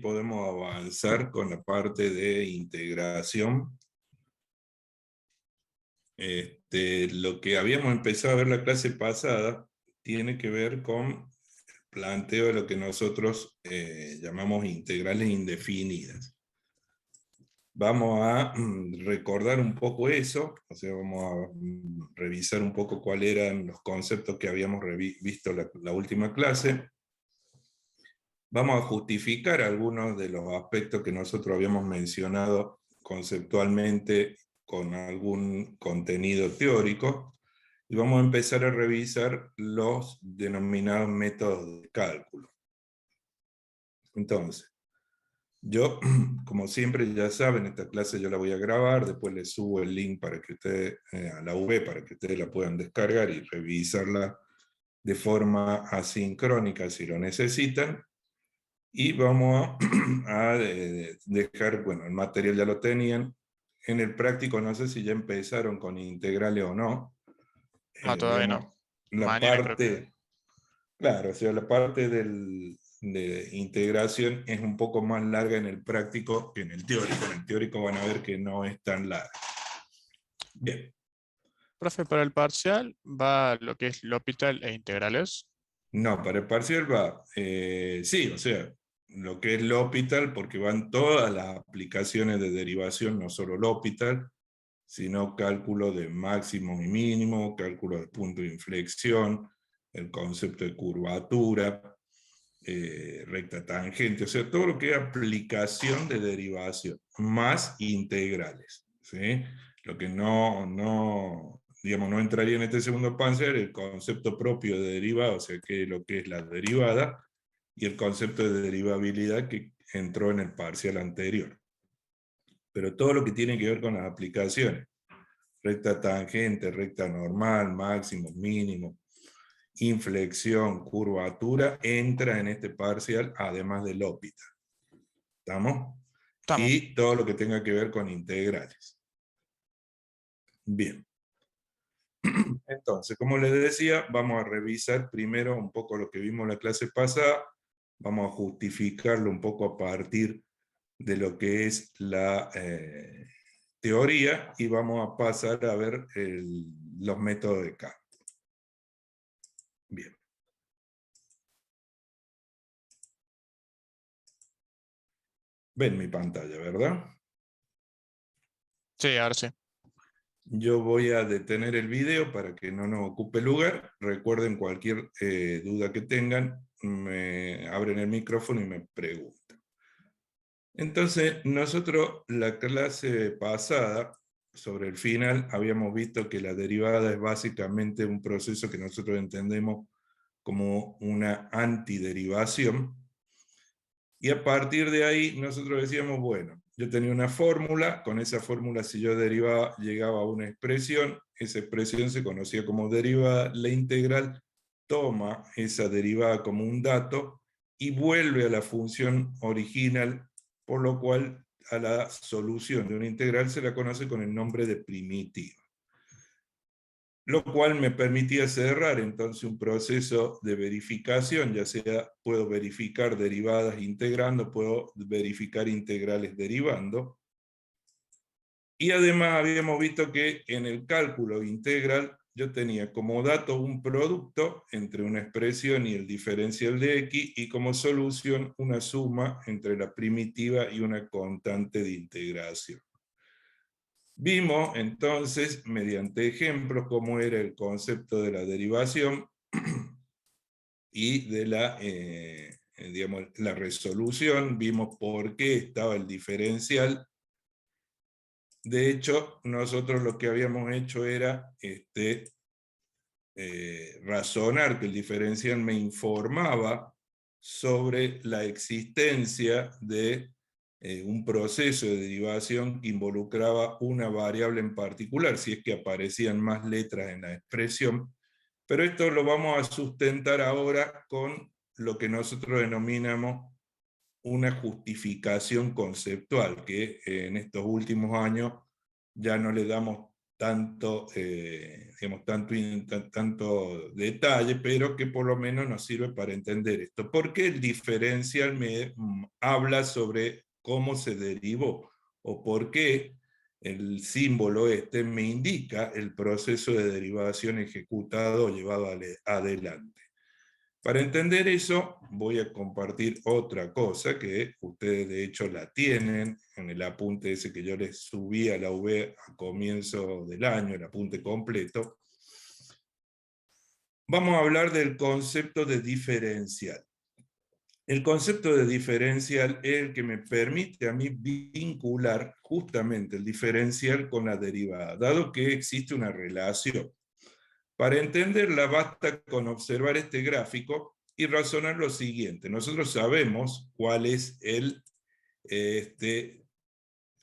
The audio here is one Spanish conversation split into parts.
podemos avanzar con la parte de integración. Lo que habíamos empezado a ver la clase pasada tiene que ver con el planteo de lo que nosotros llamamos integrales indefinidas. Vamos a recordar un poco eso, o sea, vamos a revisar un poco cuáles eran los conceptos que habíamos visto la última clase. Vamos a justificar algunos de los aspectos que nosotros habíamos mencionado conceptualmente con algún contenido teórico, y vamos a empezar a revisar los denominados métodos de cálculo. Entonces, yo, como siempre ya saben, esta clase yo la voy a grabar, después les subo el link para que ustedes, a la UV, para que ustedes la puedan descargar y revisarla de forma asincrónica si lo necesitan. Y vamos a dejar, bueno, el material ya lo tenían. En el práctico no sé si ya empezaron con integrales o no. No, todavía no. La Mañana creo que... parte, claro, o sea, la parte de integración es un poco más larga en el práctico que en el teórico. En el teórico van a ver que no es tan larga. Bien. Profe, para el parcial va lo que es L'Hopital e integrales. No, para el parcial va, sí, o sea, lo que es L'Hopital, porque van todas las aplicaciones de derivación, no solo L'Hopital, sino cálculo de máximo y mínimo, cálculo de punto de inflexión, el concepto de curvatura, recta tangente, o sea, todo lo que es aplicación de derivación, más integrales, ¿sí? Lo que digamos, no entraría en este segundo parcial, el concepto propio de derivada, o sea, que lo que es la derivada, y el concepto de derivabilidad que entró en el parcial anterior. Pero todo lo que tiene que ver con las aplicaciones, recta tangente, recta normal, máximo, mínimo, inflexión, curvatura, entra en este parcial, además del L'Hopital. ¿Estamos? Estamos. Y todo lo que tenga que ver con integrales. Bien. Entonces, como les decía, vamos a revisar primero un poco lo que vimos la clase pasada, vamos a justificarlo un poco a partir de lo que es la teoría, y vamos a pasar a ver los métodos de cálculo. Bien. Ven mi pantalla, ¿verdad? Sí, ahora sí. Yo voy a detener el video para que no nos ocupe lugar. Recuerden, cualquier duda que tengan, me abren el micrófono y me preguntan. Entonces, nosotros la clase pasada, sobre el final, habíamos visto que la derivada es básicamente un proceso que nosotros entendemos como una antiderivación. Y a partir de ahí nosotros decíamos, bueno, yo tenía una fórmula, con esa fórmula si yo derivaba, llegaba a una expresión, esa expresión se conocía como derivada, la integral toma esa derivada como un dato y vuelve a la función original, por lo cual a la solución de una integral se la conoce con el nombre de primitiva. Lo cual me permitía cerrar entonces un proceso de verificación, ya sea puedo verificar derivadas integrando, puedo verificar integrales derivando. Y además habíamos visto que en el cálculo integral yo tenía como dato un producto entre una expresión y el diferencial de x, y como solución una suma entre la primitiva y una constante de integración. Vimos entonces, mediante ejemplos, cómo era el concepto de la derivación y de digamos, la resolución. Vimos por qué estaba el diferencial. De hecho, nosotros lo que habíamos hecho era razonar que el diferencial me informaba sobre la existencia de un proceso de derivación que involucraba una variable en particular, si es que aparecían más letras en la expresión. Pero esto lo vamos a sustentar ahora con lo que nosotros denominamos una justificación conceptual, que en estos últimos años ya no le damos digamos, tanto detalle, pero que por lo menos nos sirve para entender esto. Porque el diferencial me habla sobre cómo se derivó, o por qué el símbolo este me indica el proceso de derivación ejecutado o llevado adelante. Para entender eso, voy a compartir otra cosa que ustedes de hecho la tienen en el apunte ese que yo les subí a la UB a comienzo del año, el apunte completo. Vamos a hablar del concepto de diferencial. El concepto de diferencial es el que me permite a mí vincular justamente el diferencial con la derivada, dado que existe una relación. Para entenderla basta con observar este gráfico y razonar lo siguiente. Nosotros sabemos cuál es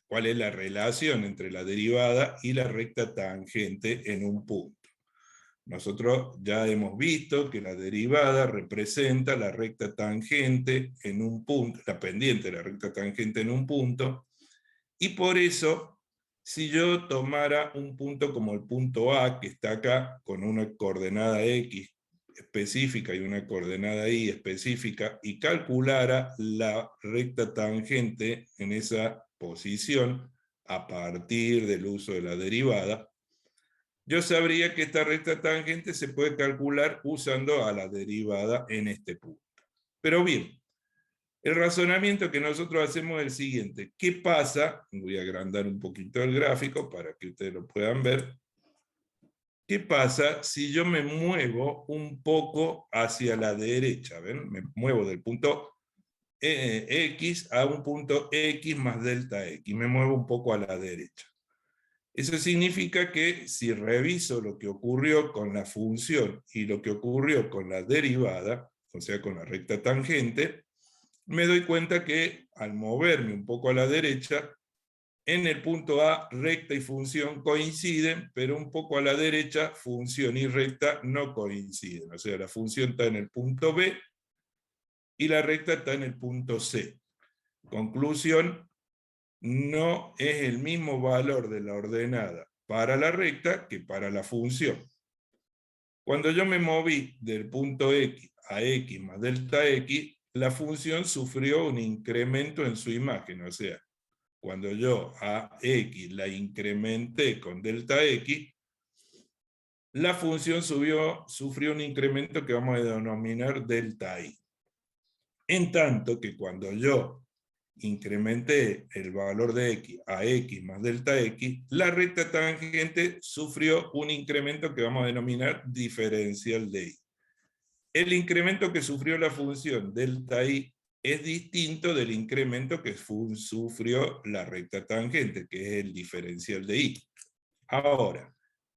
la relación entre la derivada y la recta tangente en un punto. Nosotros ya hemos visto que la derivada representa la recta tangente en un punto, la pendiente de la recta tangente en un punto, y por eso, si yo tomara un punto como el punto A, que está acá, con una coordenada X específica y una coordenada Y específica, y calculara la recta tangente en esa posición, a partir del uso de la derivada, yo sabría que esta recta tangente se puede calcular usando a la derivada en este punto. Pero bien, el razonamiento que nosotros hacemos es el siguiente. ¿Qué pasa? Voy a agrandar un poquito el gráfico para que ustedes lo puedan ver. ¿Qué pasa si yo me muevo un poco hacia la derecha? ¿Ven? Me muevo del punto X a un punto X más delta X. Me muevo un poco a la derecha. Eso significa que si reviso lo que ocurrió con la función y lo que ocurrió con la derivada, o sea, con la recta tangente, me doy cuenta que al moverme un poco a la derecha, en el punto A, recta y función coinciden, pero un poco a la derecha, función y recta no coinciden. O sea, la función está en el punto B y la recta está en el punto C. Conclusión, no es el mismo valor de la ordenada para la recta que para la función. Cuando yo me moví del punto X a X más delta X, la función sufrió un incremento en su imagen, o sea, cuando yo a X la incrementé con delta X, la función sufrió un incremento que vamos a denominar delta Y. En tanto que cuando yo incrementé el valor de X a X más delta X, la recta tangente sufrió un incremento que vamos a denominar diferencial de Y. El incremento que sufrió la función delta Y es distinto del incremento que sufrió la recta tangente, que es el diferencial de Y. Ahora,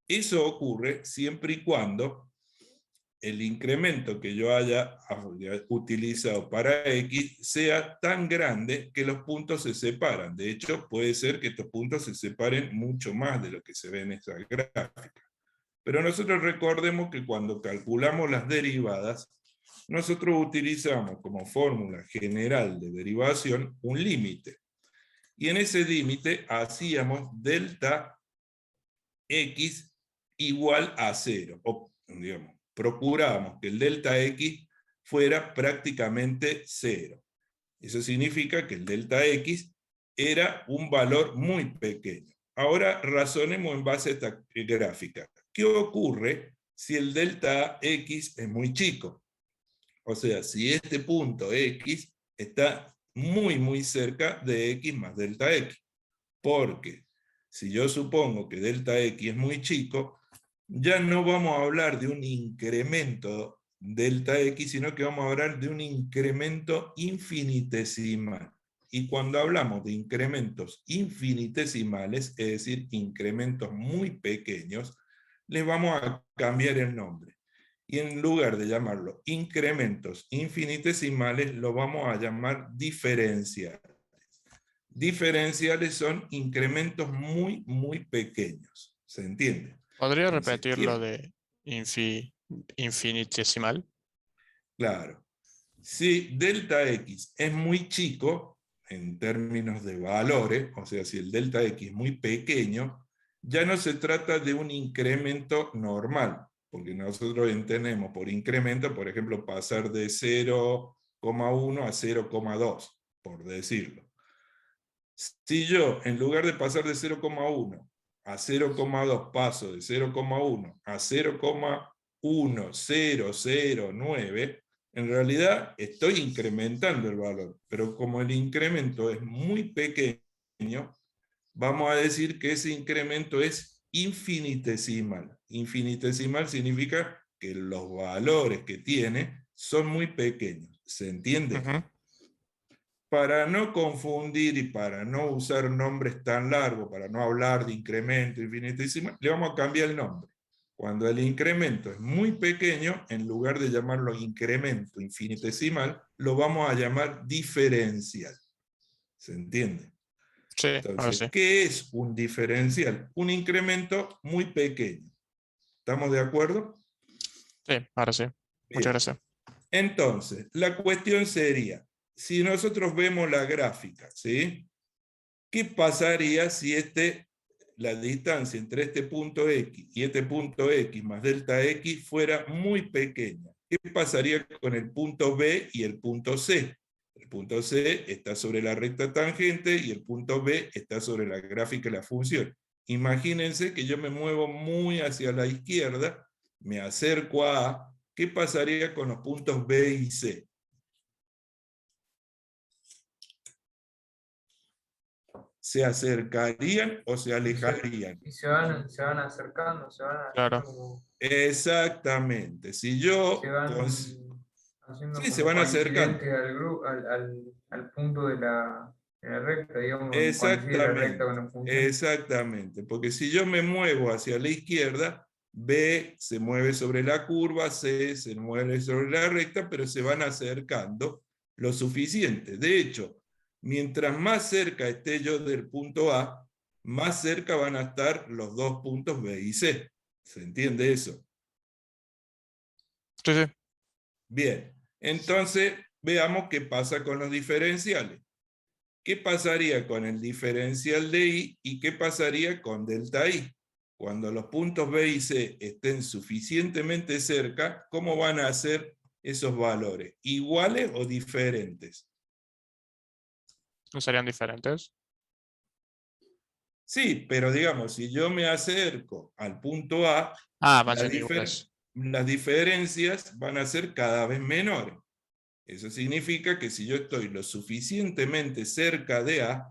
eso ocurre siempre y cuando el incremento que yo haya utilizado para X sea tan grande que los puntos se separan. De hecho, puede ser que estos puntos se separen mucho más de lo que se ve en esta gráfica. Pero nosotros recordemos que cuando calculamos las derivadas, nosotros utilizamos como fórmula general de derivación un límite. Y en ese límite hacíamos delta X igual a 0. O, digamos, procurábamos que el delta X fuera prácticamente 0. Eso significa que el delta X era un valor muy pequeño. Ahora razonemos en base a esta gráfica. ¿Qué ocurre si el delta X es muy chico? O sea, si este punto X está muy cerca de X más delta X. Porque si yo supongo que delta X es muy chico, ya no vamos a hablar de un incremento delta X, sino que vamos a hablar de un incremento infinitesimal. Y cuando hablamos de incrementos infinitesimales, es decir, incrementos muy pequeños, les vamos a cambiar el nombre. Y en lugar de llamarlo incrementos infinitesimales, lo vamos a llamar diferenciales. Diferenciales son incrementos muy pequeños. ¿Se entiende? ¿Podría Entonces, repetir lo de infinitesimal? claro. Si delta X es muy chico, en términos de valores, o sea, si el delta X es muy pequeño, ya no se trata de un incremento normal, porque nosotros entendemos por incremento, por ejemplo, pasar de 0,1 a 0,2, por decirlo. Si yo, en lugar de pasar de 0,1 a 0,2, paso de 0,1 a 0,1009, en realidad estoy incrementando el valor, pero como el incremento es muy pequeño, vamos a decir que ese incremento es infinitesimal. Infinitesimal significa que los valores que tiene son muy pequeños. ¿Se entiende? Ujú. Para no confundir y para no usar nombres tan largos, para no hablar de incremento infinitesimal, le vamos a cambiar el nombre. Cuando el incremento es muy pequeño, en lugar de llamarlo incremento infinitesimal, lo vamos a llamar diferencial. ¿Se entiende? Sí, ahora Entonces, sí. ¿qué es un diferencial? Un incremento muy pequeño. ¿Estamos de acuerdo? Sí, ahora sí. Muchas Bien. gracias. Entonces, la cuestión sería, si nosotros vemos la gráfica, ¿sí? ¿Qué pasaría si la distancia entre este punto X y este punto X más delta X fuera muy pequeña? ¿Qué pasaría con el punto B y el punto C? El punto C está sobre la recta tangente y el punto B está sobre la gráfica de la función. Imagínense que yo me muevo muy hacia la izquierda, me acerco a A. ¿Qué pasaría con los puntos B y C? ¿Se acercarían o se alejarían? Y se van acercando, se van Claro. haciendo como, Exactamente. Si se yo... van haciendo Sí, se como van acercando. coincidentes al grupo, al punto de la recta, digamos, coincide la recta con Exactamente. la función. Exactamente. Porque si yo me muevo hacia la izquierda, B se mueve sobre la curva, C se mueve sobre la recta, pero se van acercando lo suficiente. De hecho, mientras más cerca esté yo del punto A, más cerca van a estar los dos puntos B y C. ¿Se entiende eso? Sí, sí. Bien. Entonces, veamos qué pasa con los diferenciales. ¿Qué pasaría con el diferencial de I y qué pasaría con delta I? Cuando los puntos B y C estén suficientemente cerca, ¿cómo van a ser esos valores? ¿Iguales o diferentes? ¿No serían diferentes? Sí, pero digamos, si yo me acerco al punto A, Ah, van las, siendo iguales. las diferencias van a ser cada vez menores. Eso significa que si yo estoy lo suficientemente cerca de A,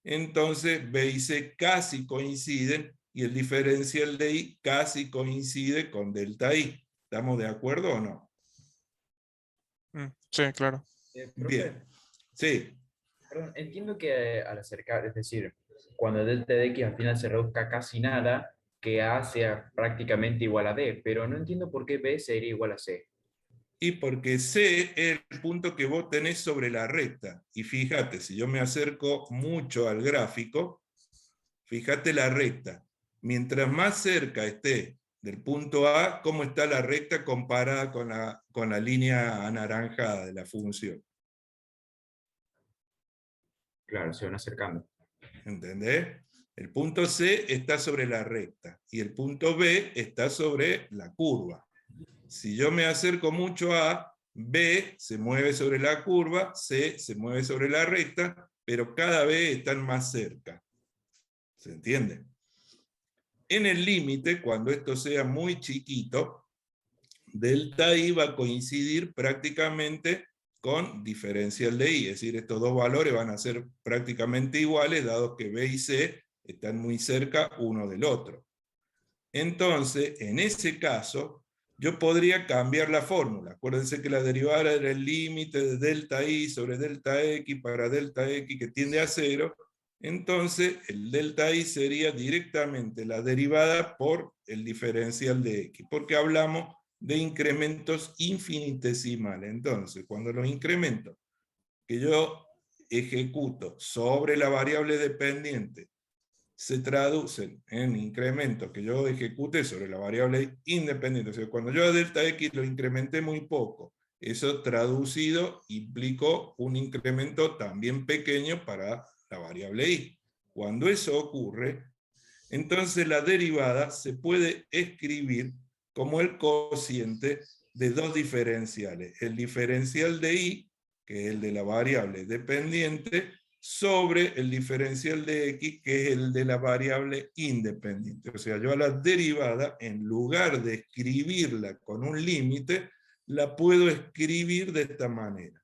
entonces B y C casi coinciden y el diferencial de I casi coincide con delta I. ¿Estamos de acuerdo o no? Sí, claro. Bien. Profe, Sí. perdón, entiendo que al acercar, es decir, cuando delta de X al final se reduzca casi nada, que A sea prácticamente igual a D, pero no entiendo por qué B sería igual a C. Y porque C es el punto que vos tenés sobre la recta. Y fíjate, si yo me acerco mucho al gráfico, fíjate la recta. Mientras más cerca esté del punto A, ¿cómo está la recta comparada con la línea anaranjada de la función? Claro, se van acercando. ¿Entendés? El punto C está sobre la recta y el punto B está sobre la curva. Si yo me acerco mucho a B, se mueve sobre la curva, C se mueve sobre la recta, pero cada vez están más cerca. ¿Se entiende? En el límite, cuando esto sea muy chiquito, delta I va a coincidir prácticamente con diferencial de I, es decir, estos dos valores van a ser prácticamente iguales, dado que B y C están muy cerca uno del otro. Entonces, en ese caso, yo podría cambiar la fórmula. Acuérdense que la derivada era el límite de delta I sobre delta X para delta X que tiende a 0. Entonces, el delta I sería directamente la derivada por el diferencial de X, porque hablamos de incrementos infinitesimales. Entonces, cuando los incrementos que yo ejecuto sobre la variable dependiente se traducen en incrementos que yo ejecute sobre la variable independiente. O sea, cuando yo a delta X lo incrementé muy poco, eso traducido implicó un incremento también pequeño para la variable Y. Cuando eso ocurre, Entonces la derivada se puede escribir como el cociente de dos diferenciales. El diferencial de y, que es el de la variable dependiente, sobre el diferencial de x, que es el de la variable independiente. O sea, yo a la derivada, en lugar de escribirla con un límite, la puedo escribir de esta manera.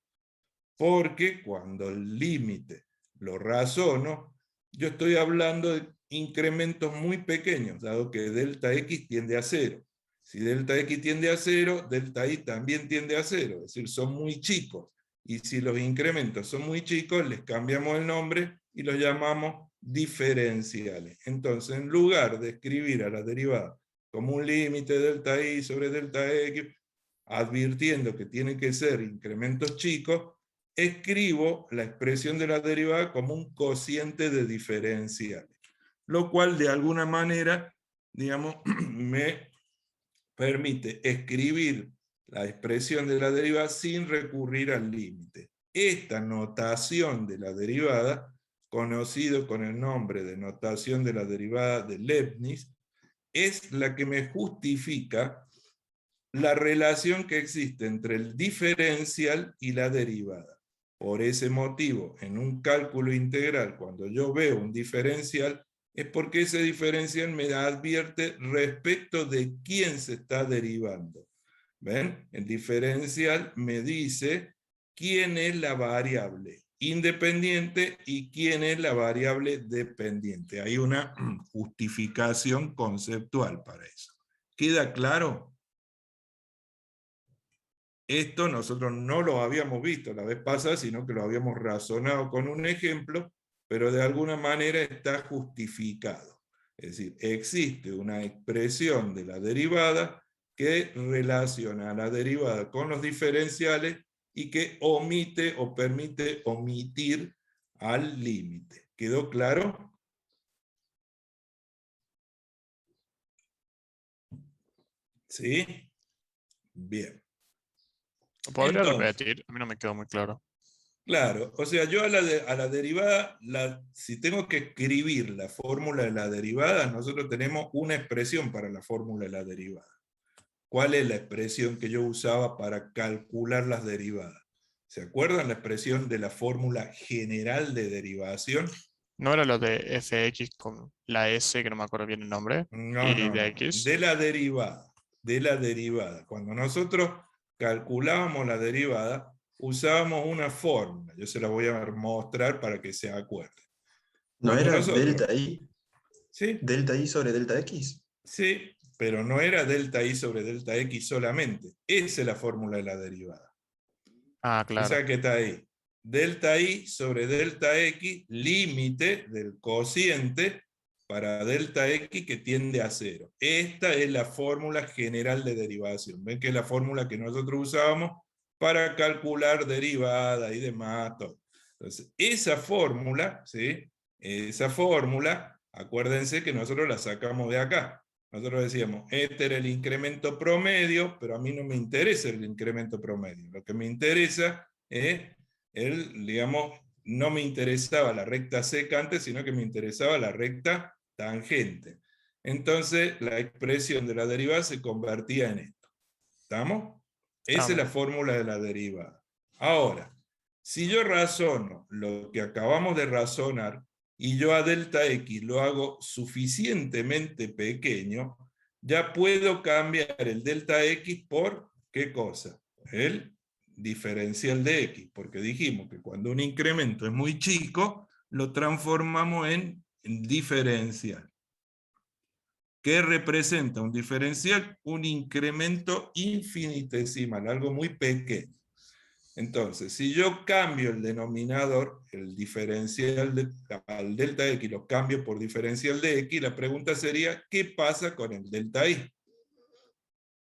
Porque cuando el límite lo razono, yo estoy hablando de incrementos muy pequeños, dado que delta x tiende a 0. Si delta x tiende a 0, delta y también tiende a 0, es decir, son muy chicos. Y si los incrementos son muy chicos, les cambiamos el nombre y los llamamos diferenciales. Entonces, en lugar de escribir a la derivada como un límite delta y sobre delta x, advirtiendo que tienen que ser incrementos chicos, escribo la expresión de la derivada como un cociente de diferenciales, lo cual de alguna manera, digamos, me permite escribir la expresión de la derivada sin recurrir al límite. Esta notación de la derivada, conocido con el nombre de notación de la derivada de Leibniz, es la que me justifica la relación que existe entre el diferencial y la derivada. Por ese motivo, en un cálculo integral, cuando yo veo un diferencial, es porque ese diferencial me advierte respecto de quién se está derivando. ¿Ven? El diferencial me dice quién es la variable independiente y quién es la variable dependiente. Hay una justificación conceptual para eso. ¿Queda claro? Esto nosotros no lo habíamos visto la vez pasada, sino que lo habíamos razonado con un ejemplo, pero de alguna manera está justificado. Es decir, existe una expresión de la derivada que relaciona a la derivada con los diferenciales y que omite o permite omitir al límite. ¿Quedó claro? ¿Sí? Bien. ¿Podría Entonces, repetir? A mí no me quedó muy claro. claro, o sea, yo a la derivada, si tengo que escribir la fórmula de la derivada, nosotros tenemos una expresión para la fórmula de la derivada. ¿Cuál es la expresión que yo usaba para calcular las derivadas? ¿Se acuerdan la expresión de la fórmula general de derivación? ¿No era lo de fx con la s, que no me acuerdo bien el nombre, No, y no, de no. x? De la derivada. De la derivada. Cuando nosotros calculábamos la derivada, usábamos una fórmula. Yo se la voy a mostrar para que se acuerden. ¿No Cuando era nosotros, delta I? ¿sí? ¿Delta I sobre delta X? Sí, pero no era delta I sobre delta X solamente. Esa es la fórmula de la derivada. Ah, claro. Esa que está ahí. Delta I sobre delta X, límite del cociente para delta X que tiende a 0. Esta es la fórmula general de derivación. Ven que es la fórmula que nosotros usábamos para calcular derivada y demás. Todo. Entonces, esa fórmula, ¿sí? Esa fórmula, acuérdense que nosotros la sacamos de acá. Nosotros decíamos, este era el incremento promedio, pero a mí no me interesa el incremento promedio. Lo que me interesa es, digamos, no me interesaba la recta secante, sino que me interesaba la recta tangente. Entonces, la expresión de la derivada se convertía en esto. ¿Estamos? Esa es la fórmula de la derivada. Ahora, si yo razono lo que acabamos de razonar, y yo a delta X lo hago suficientemente pequeño, ya puedo cambiar el delta X por, ¿qué cosa? El diferencial de X, porque dijimos que cuando un incremento es muy chico, lo transformamos en diferencial. ¿Qué representa un diferencial? Un incremento infinitesimal, algo muy pequeño. Entonces, si yo cambio el denominador, el diferencial al delta X, lo cambio por diferencial de X, la pregunta sería, ¿qué pasa con el delta Y?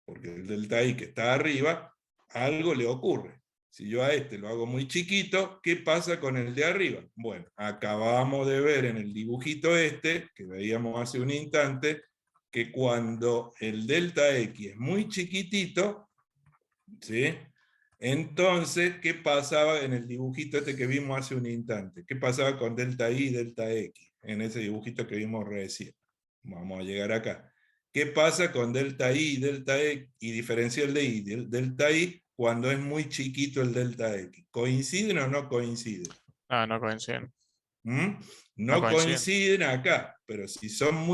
Porque el delta Y que está arriba, algo le ocurre. Si yo a este lo hago muy chiquito, ¿qué pasa con el de arriba? Bueno, acabamos de ver en el dibujito este, que veíamos hace un instante, que cuando el delta X es muy chiquitito, ¿sí? Entonces, ¿qué pasaba en el dibujito este que vimos hace un instante? ¿Qué pasaba con delta I y delta X? En ese dibujito que vimos recién. Vamos a llegar acá. ¿Qué pasa con delta I, delta X y diferencial de I, delta I, cuando es muy chiquito el delta X? ¿Coinciden o no coinciden? Ah, no coinciden. ¿Mm? No No coinciden. coinciden acá, pero si estamos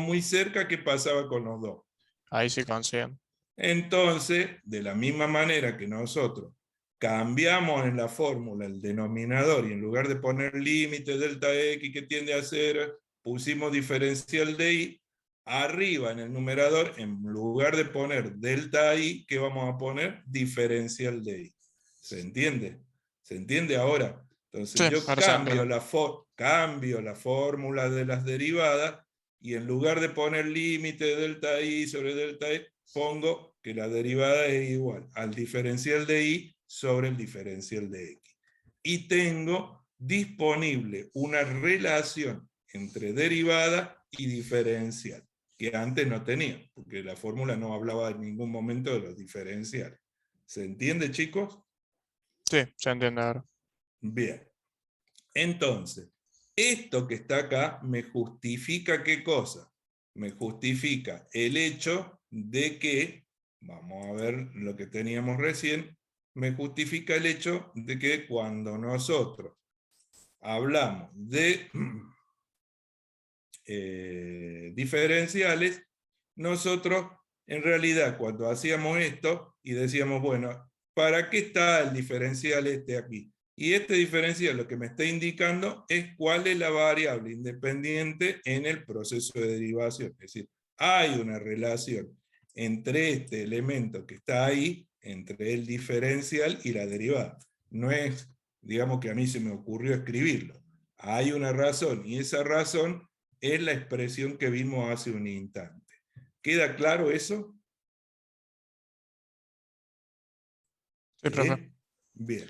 muy cerca, ¿qué pasaba con los dos? Ahí sí coinciden. Entonces, de la misma manera que nosotros cambiamos en la fórmula el denominador y en lugar de poner límite delta X que tiende a 0, pusimos diferencial de I, arriba en el numerador, en lugar de poner delta I, ¿qué vamos a poner? Diferencial de I. ¿Se entiende? ¿Se entiende ahora? Entonces Sí, yo ahora se entiende. cambio la fórmula de las derivadas y en lugar de poner límite de delta I sobre delta I, pongo que la derivada es igual al diferencial de I sobre el diferencial de X. Y tengo disponible una relación entre derivada y diferencial, que antes no tenía, porque la fórmula no hablaba en ningún momento de los diferenciales. ¿Se entiende, chicos? Sí, se entiende ahora. Bien. Entonces, esto que está acá me justifica ¿qué cosa? Me justifica el hecho de que, vamos a ver lo que teníamos recién, me justifica el hecho de que cuando nosotros hablamos de diferenciales, nosotros en realidad cuando hacíamos esto y decíamos, bueno, ¿para qué está el diferencial este aquí? Y este diferencial lo que me está indicando es cuál es la variable independiente en el proceso de derivación. Es decir, hay una relación entre este elemento que está ahí, entre el diferencial y la derivada. No es, digamos que a mí se me ocurrió escribirlo. Hay una razón, y esa razón es la expresión que vimos hace un instante. ¿Queda claro eso? Sí, profe. Bien.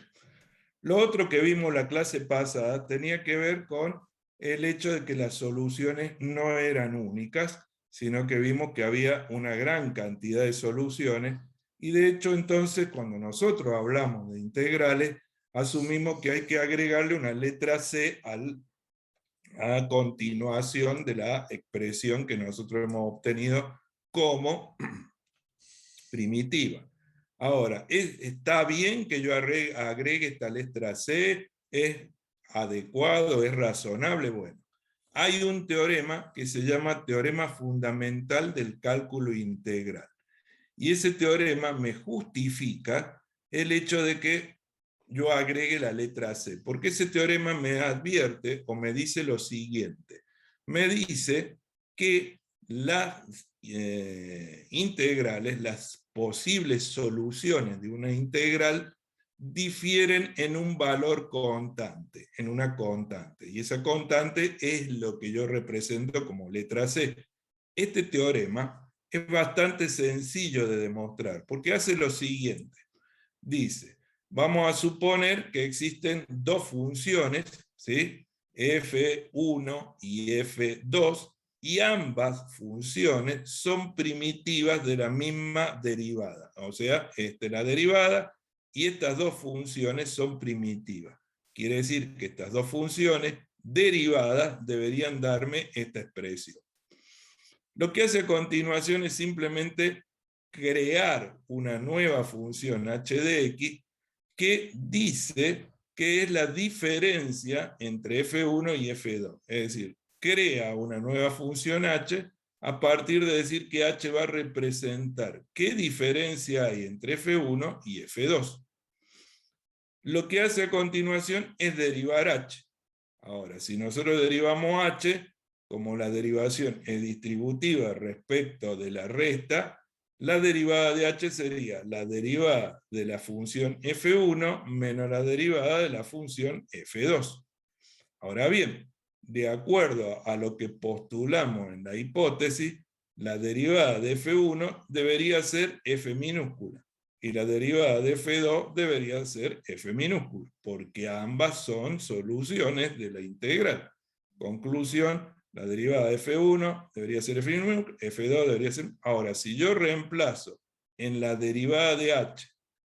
Lo otro que vimos la clase pasada tenía que ver con el hecho de que las soluciones no eran únicas, sino que vimos que había una gran cantidad de soluciones, y de hecho entonces cuando nosotros hablamos de integrales, asumimos que hay que agregarle una letra C a continuación de la expresión que nosotros hemos obtenido como primitiva. Ahora, ¿está bien que yo agregue esta letra C? ¿Es adecuado? ¿Es razonable? Bueno, hay un teorema que se llama teorema fundamental del cálculo integral. Y ese teorema me justifica el hecho de que yo agregue la letra C, porque ese teorema me advierte o me dice lo siguiente. Me dice que las integrales, las posibles soluciones de una integral, difieren en un valor constante, en una constante. Y esa constante es lo que yo represento como letra C. Este teorema es bastante sencillo de demostrar, porque hace lo siguiente. Dice, vamos a suponer que existen dos funciones, ¿sí? f1 y f2, y ambas funciones son primitivas de la misma derivada. O sea, esta es la derivada, y estas dos funciones son primitivas. Quiere decir que estas dos funciones derivadas deberían darme esta expresión. Lo que hace a continuación es simplemente crear una nueva función h de x que dice que es la diferencia entre f1 y f2. Es decir, crea una nueva función h a partir de decir que h va a representar qué diferencia hay entre f1 y f2. Lo que hace a continuación es derivar h. Ahora, si nosotros derivamos h, como la derivación es distributiva respecto de la resta, la derivada de h sería la derivada de la función f1 menos la derivada de la función f2. Ahora bien, de acuerdo a lo que postulamos en la hipótesis, la derivada de f1 debería ser f minúscula y la derivada de f2 debería ser f minúscula, porque ambas son soluciones de la integral. Conclusión, la derivada de f1 debería ser f minúscula, f2 debería ser... Ahora, si yo reemplazo en la derivada de h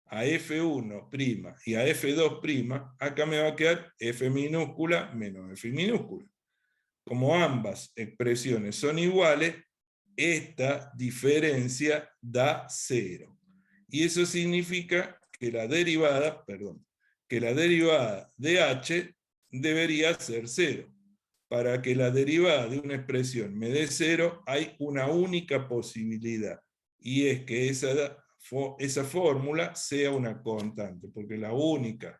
a f1' y a f2', acá me va a quedar f minúscula menos f minúscula. como ambas expresiones son iguales, esta diferencia da 0. Y eso significa que la derivada de h debería ser 0. Para que la derivada de una expresión me dé 0, hay una única posibilidad, y es que esa fórmula sea una constante, porque las únicas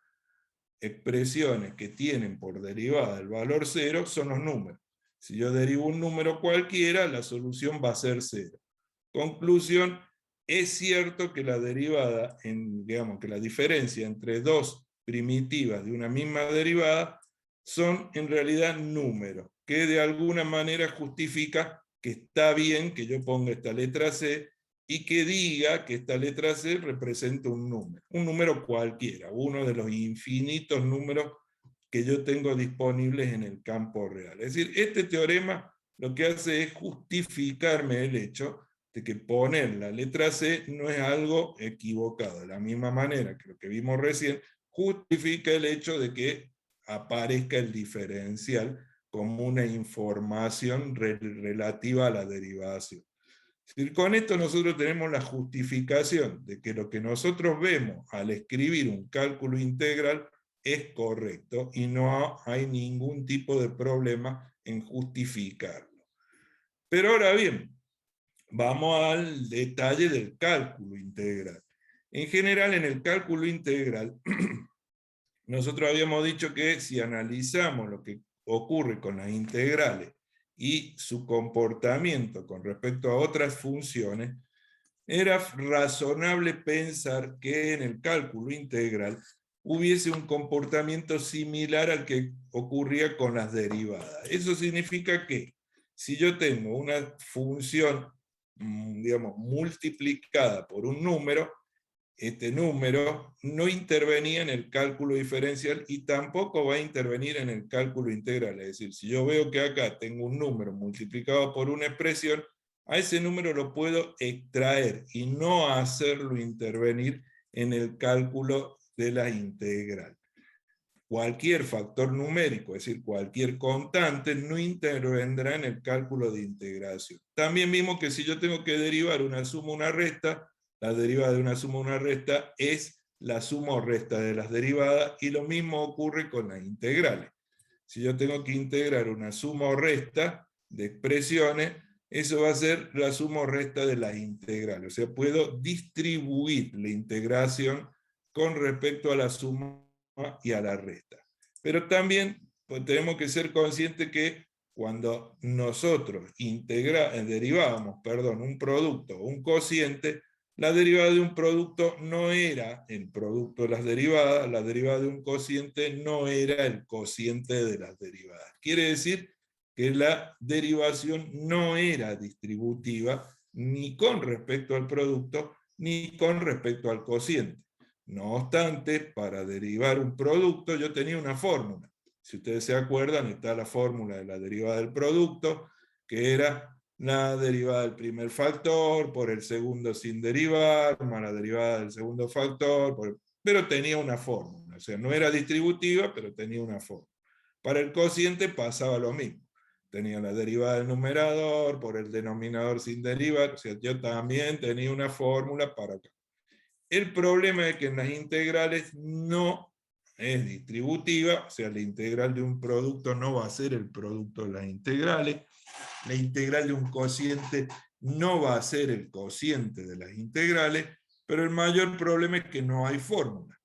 expresiones que tienen por derivada el valor 0 son los números. Si yo derivo un número cualquiera, la solución va a ser 0. Conclusión: es cierto que la derivada, digamos que la diferencia entre dos primitivas de una misma derivada son en realidad números, que de alguna manera justifica que está bien que yo ponga esta letra C y que diga que esta letra C representa un número cualquiera, uno de los infinitos números que yo tengo disponibles en el campo real. Es decir, este teorema lo que hace es justificarme el hecho de que poner la letra C no es algo equivocado. De la misma manera que lo que vimos recién, justifica el hecho de que aparezca el diferencial como una información relativa a la derivación. Es decir, con esto nosotros tenemos la justificación de que lo que nosotros vemos al escribir un cálculo integral es correcto y no hay ningún tipo de problema en justificarlo. Pero ahora bien, vamos al detalle del cálculo integral. En general, en el cálculo integral, nosotros habíamos dicho que si analizamos lo que ocurre con las integrales y su comportamiento con respecto a otras funciones, era razonable pensar que en el cálculo integral hubiese un comportamiento similar al que ocurría con las derivadas. Eso significa que si yo tengo una función, digamos, multiplicada por un número, este número no intervenía en el cálculo diferencial y tampoco va a intervenir en el cálculo integral. Es decir, si yo veo que acá tengo un número multiplicado por una expresión, a ese número lo puedo extraer y no hacerlo intervenir en el cálculo de la integral. Cualquier factor numérico, es decir, cualquier constante, no intervendrá en el cálculo de integración. También vimos que si yo tengo que derivar una suma o una resta, la derivada de una suma o una resta es la suma o resta de las derivadas, y lo mismo ocurre con las integrales. Si yo tengo que integrar una suma o resta de expresiones, eso va a ser la suma o resta de las integrales. O sea, puedo distribuir la integración con respecto a la suma y a la resta. Pero también pues, tenemos que ser conscientes que cuando nosotros derivábamos un producto o un cociente, la derivada de un producto no era el producto de las derivadas, la derivada de un cociente no era el cociente de las derivadas. Quiere decir que la derivación no era distributiva ni con respecto al producto ni con respecto al cociente. No obstante, para derivar un producto yo tenía una fórmula. Si ustedes se acuerdan, está la fórmula de la derivada del producto, que era la derivada del primer factor por el segundo sin derivar, más la derivada del segundo factor, pero tenía una fórmula. O sea, no era distributiva, pero tenía una fórmula. Para el cociente pasaba lo mismo. Tenía la derivada del numerador por el denominador sin derivar. O sea, yo también tenía una fórmula para acá. El problema es que en las integrales no es distributiva, o sea, la integral de un producto no va a ser el producto de las integrales, la integral de un cociente no va a ser el cociente de las integrales, pero el mayor problema es que no hay fórmula.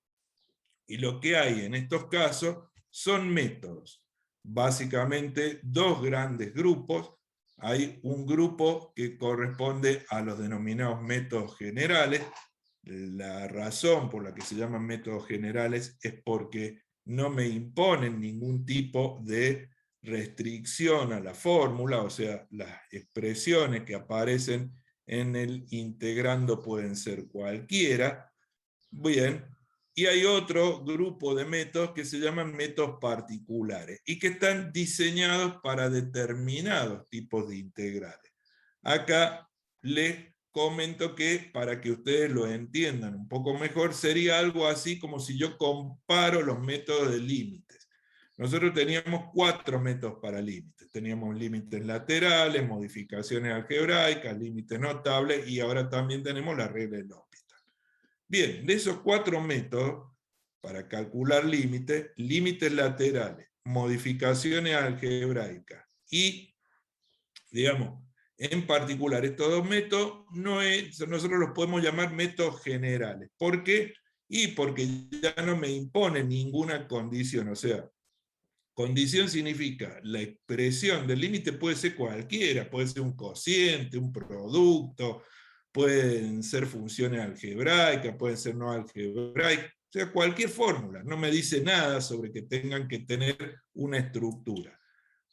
Y lo que hay en estos casos son métodos. Básicamente dos grandes grupos. Hay un grupo que corresponde a los denominados métodos generales. La razón por la que se llaman métodos generales es porque no me imponen ningún tipo de restricción a la fórmula, o sea, las expresiones que aparecen en el integrando pueden ser cualquiera. Bien, y hay otro grupo de métodos que se llaman métodos particulares y que están diseñados para determinados tipos de integrales. Acá les comento que, para que ustedes lo entiendan un poco mejor, sería algo así como si yo comparo los métodos de límites. nosotros teníamos 4 métodos para límites. Teníamos límites laterales, modificaciones algebraicas, límites notables, y ahora también tenemos la regla de L'Hopital. Bien, de esos 4 métodos, para calcular límites, límites laterales, modificaciones algebraicas, y, digamos, en particular, estos 2 métodos, nosotros los podemos llamar métodos generales. ¿Por qué? Y porque ya no me impone ninguna condición, o sea, condición significa la expresión del límite puede ser cualquiera, puede ser un cociente, un producto, pueden ser funciones algebraicas, pueden ser no algebraicas, o sea, cualquier fórmula. No me dice nada sobre que tengan que tener una estructura.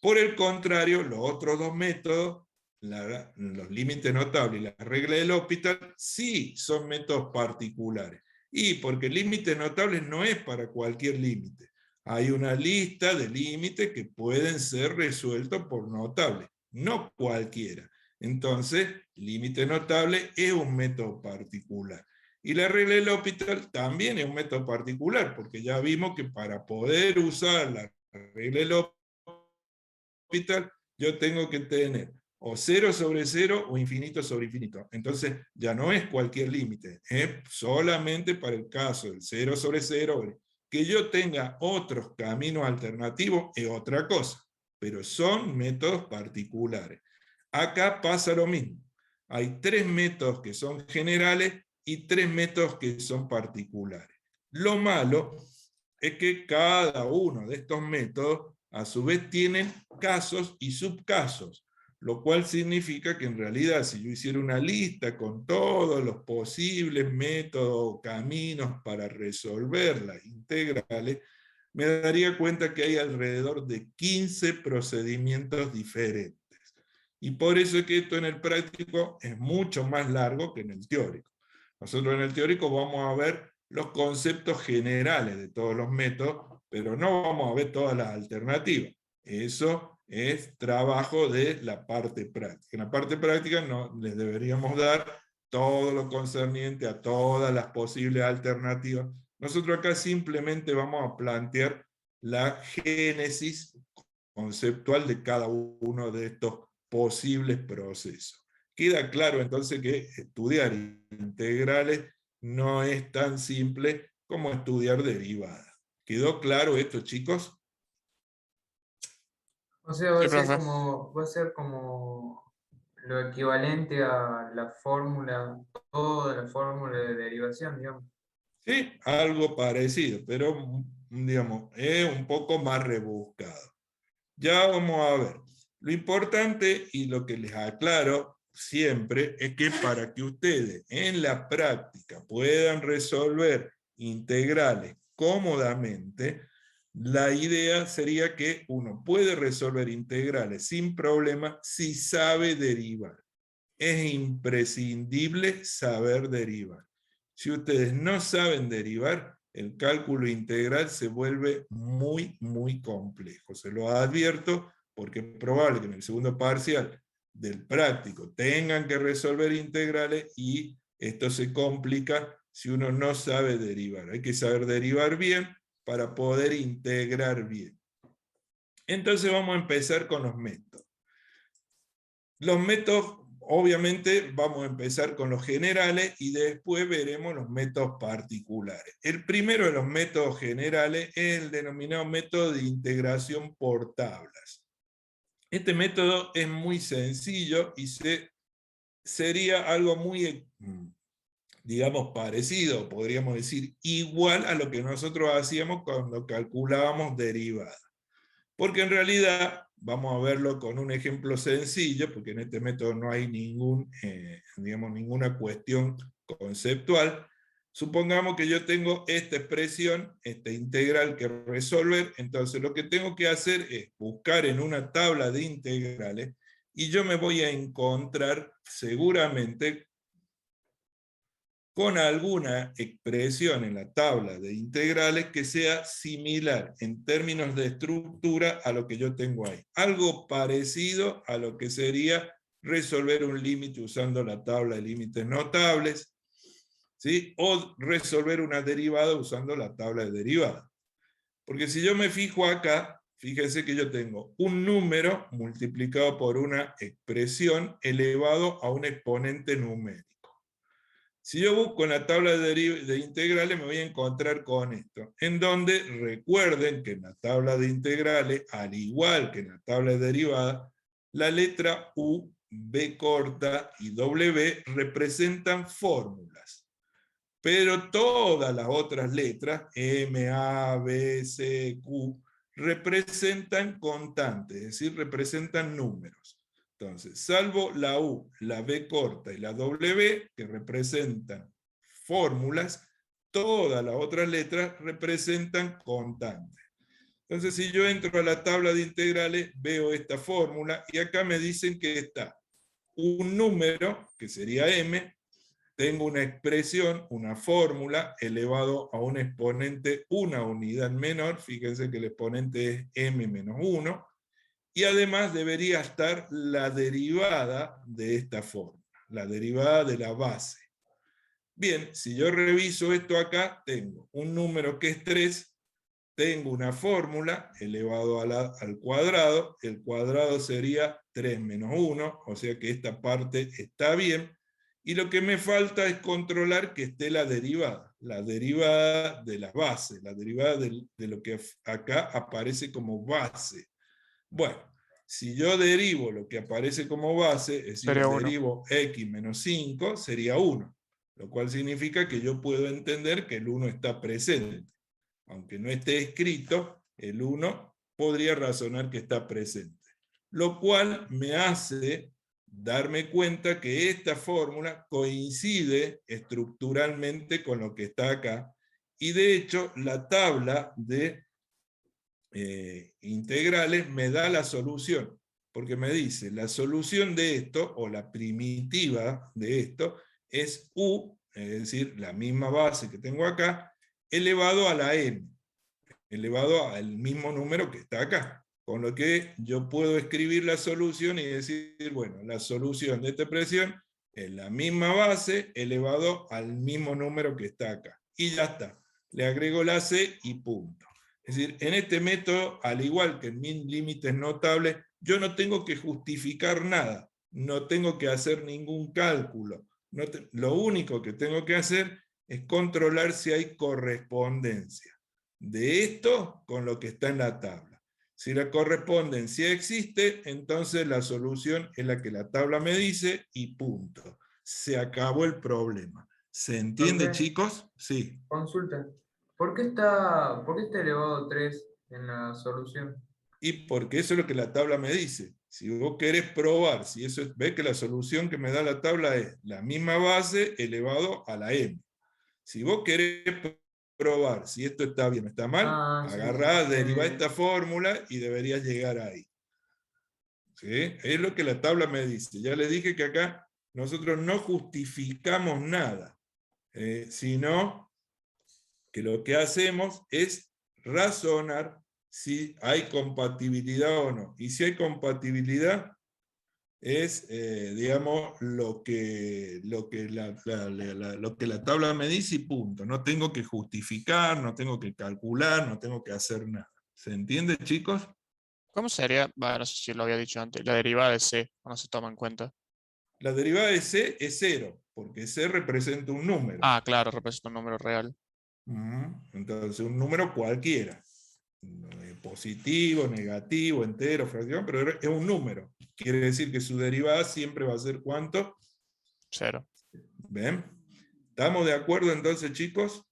Por el contrario, los otros 2 métodos, los límites notables y la regla de L'Hopital, sí son métodos particulares. Y porque el límite notable no es para cualquier límite. Hay una lista de límites que pueden ser resueltos por notables, no cualquiera. Entonces, límite notable es un método particular. Y la regla de L'Hopital también es un método particular, porque ya vimos que para poder usar la regla de L'Hopital, yo tengo que tener o 0 sobre 0 o infinito sobre infinito. Entonces, ya no es cualquier límite, es solamente para el caso del 0 sobre 0, que yo tenga otros caminos alternativos es otra cosa, pero son métodos particulares. Acá pasa lo mismo. Hay 3 métodos que son generales y 3 métodos que son particulares. Lo malo es que cada uno de estos métodos a su vez tienen casos y subcasos, lo cual significa que en realidad si yo hiciera una lista con todos los posibles métodos o caminos para resolver las integrales, me daría cuenta que hay alrededor de 15 procedimientos diferentes. Y por eso es que esto en el práctico es mucho más largo que en el teórico. Nosotros en el teórico vamos a ver los conceptos generales de todos los métodos, pero no vamos a ver todas las alternativas. Eso es trabajo de la parte práctica. En la parte práctica no les deberíamos dar todo lo concerniente a todas las posibles alternativas. Nosotros acá simplemente vamos a plantear la génesis conceptual de cada uno de estos posibles procesos. Queda claro entonces que estudiar integrales no es tan simple como estudiar derivadas. ¿Quedó claro esto, chicos? O sea, va Sí, a ser profe. va a ser como lo equivalente a la fórmula, toda la fórmula de derivación, digamos. Sí, algo parecido, pero digamos, es un poco más rebuscado. Ya vamos a ver. Lo importante y lo que les aclaro siempre es que para que ustedes en la práctica puedan resolver integrales cómodamente, la idea sería que uno puede resolver integrales sin problema si sabe derivar. Es imprescindible saber derivar. Si ustedes no saben derivar, el cálculo integral se vuelve muy, muy complejo. Se lo advierto porque es probable que en el segundo parcial del práctico tengan que resolver integrales y esto se complica si uno no sabe derivar. Hay que saber derivar bien para poder integrar bien. Entonces vamos a empezar con los métodos. Los métodos, obviamente, vamos a empezar con los generales y después veremos los métodos particulares. El primero de los métodos generales es el denominado método de integración por tablas. Este método es muy sencillo y sería algo muy, digamos, parecido, podríamos decir, igual a lo que nosotros hacíamos cuando calculábamos derivadas. Porque en realidad, vamos a verlo con un ejemplo sencillo, porque en este método no hay ninguna cuestión conceptual. Supongamos que yo tengo esta expresión, esta integral que resolver, entonces lo que tengo que hacer es buscar en una tabla de integrales, y yo me voy a encontrar seguramente con alguna expresión en la tabla de integrales que sea similar en términos de estructura a lo que yo tengo ahí. Algo parecido a lo que sería resolver un límite usando la tabla de límites notables, ¿sí? O resolver una derivada usando la tabla de derivadas. Porque si yo me fijo acá, fíjense que yo tengo un número multiplicado por una expresión elevado a un exponente numérico. Si yo busco en la tabla de integrales, me voy a encontrar con esto, en donde recuerden que en la tabla de integrales, al igual que en la tabla de derivadas, la letra U, B corta y W representan fórmulas. Pero todas las otras letras, M, A, B, C, Q, representan constantes, es decir, representan números. Entonces, salvo la U, la B corta y la W, que representan fórmulas, todas las otras letras representan constantes. Entonces, si yo entro a la tabla de integrales, veo esta fórmula, y acá me dicen que está un número, que sería M, tengo una expresión, una fórmula, elevado a un exponente una unidad menor, fíjense que el exponente es m menos 1, y además debería estar la derivada de esta fórmula, la derivada de la base. Bien, si yo reviso esto acá, tengo un número que es 3, tengo una fórmula elevado al cuadrado, el cuadrado sería 3 menos 1, o sea que esta parte está bien, y lo que me falta es controlar que esté la derivada de la base, la derivada de lo que acá aparece como base. Bueno, si yo derivo lo que aparece como base, es decir, Sería 1. derivo x menos 5, sería 1, lo cual significa que yo puedo entender que el 1 está presente. Aunque no esté escrito, el 1 podría razonar que está presente. Lo cual me hace darme cuenta que esta fórmula coincide estructuralmente con lo que está acá, y de hecho la tabla de integrales me da la solución, porque me dice la solución de esto, o la primitiva de esto, es U, es decir, la misma base que tengo acá, elevado a la m, elevado al mismo número que está acá. Con lo que yo puedo escribir la solución y decir, bueno, la solución de esta expresión es la misma base elevado al mismo número que está acá. Y ya está. Le agrego la C y punto. Es decir, en este método, al igual que en min límites notables, yo no tengo que justificar nada. No tengo que hacer ningún cálculo. Lo único que tengo que hacer es controlar si hay correspondencia de esto con lo que está en la tabla. Si la correspondencia existe, entonces la solución es la que la tabla me dice y punto. Se acabó el problema. ¿Se entiende, Profe, chicos? Sí. consulta. ¿Por qué está elevado 3 en la solución? Y porque eso es lo que la tabla me dice. Si vos querés probar, si eso ves que la solución que me da la tabla es la misma base elevado a la m. Si vos querés probar si esto está bien o está mal, agarrá, derivá esta fórmula y deberías llegar ahí. ¿Sí? Es lo que la tabla me dice. Ya les dije que acá nosotros no justificamos nada, sino que lo que hacemos es razonar si hay compatibilidad o no. Y si hay compatibilidad, es, digamos, lo que la tabla me dice y punto. No tengo que justificar, no tengo que calcular, no tengo que hacer nada. ¿Se entiende, chicos? ¿Cómo sería? Bueno, no sé si lo había dicho antes. La derivada de C, no se toma en cuenta. La derivada de C es 0, porque C representa un número. Ah, claro, representa un número real. Entonces, un número cualquiera. Positivo, negativo, entero, fracción, pero es un número. Quiere decir que su derivada siempre va a ser ¿cuánto? 0. ¿Ven? ¿Estamos de acuerdo entonces, chicos?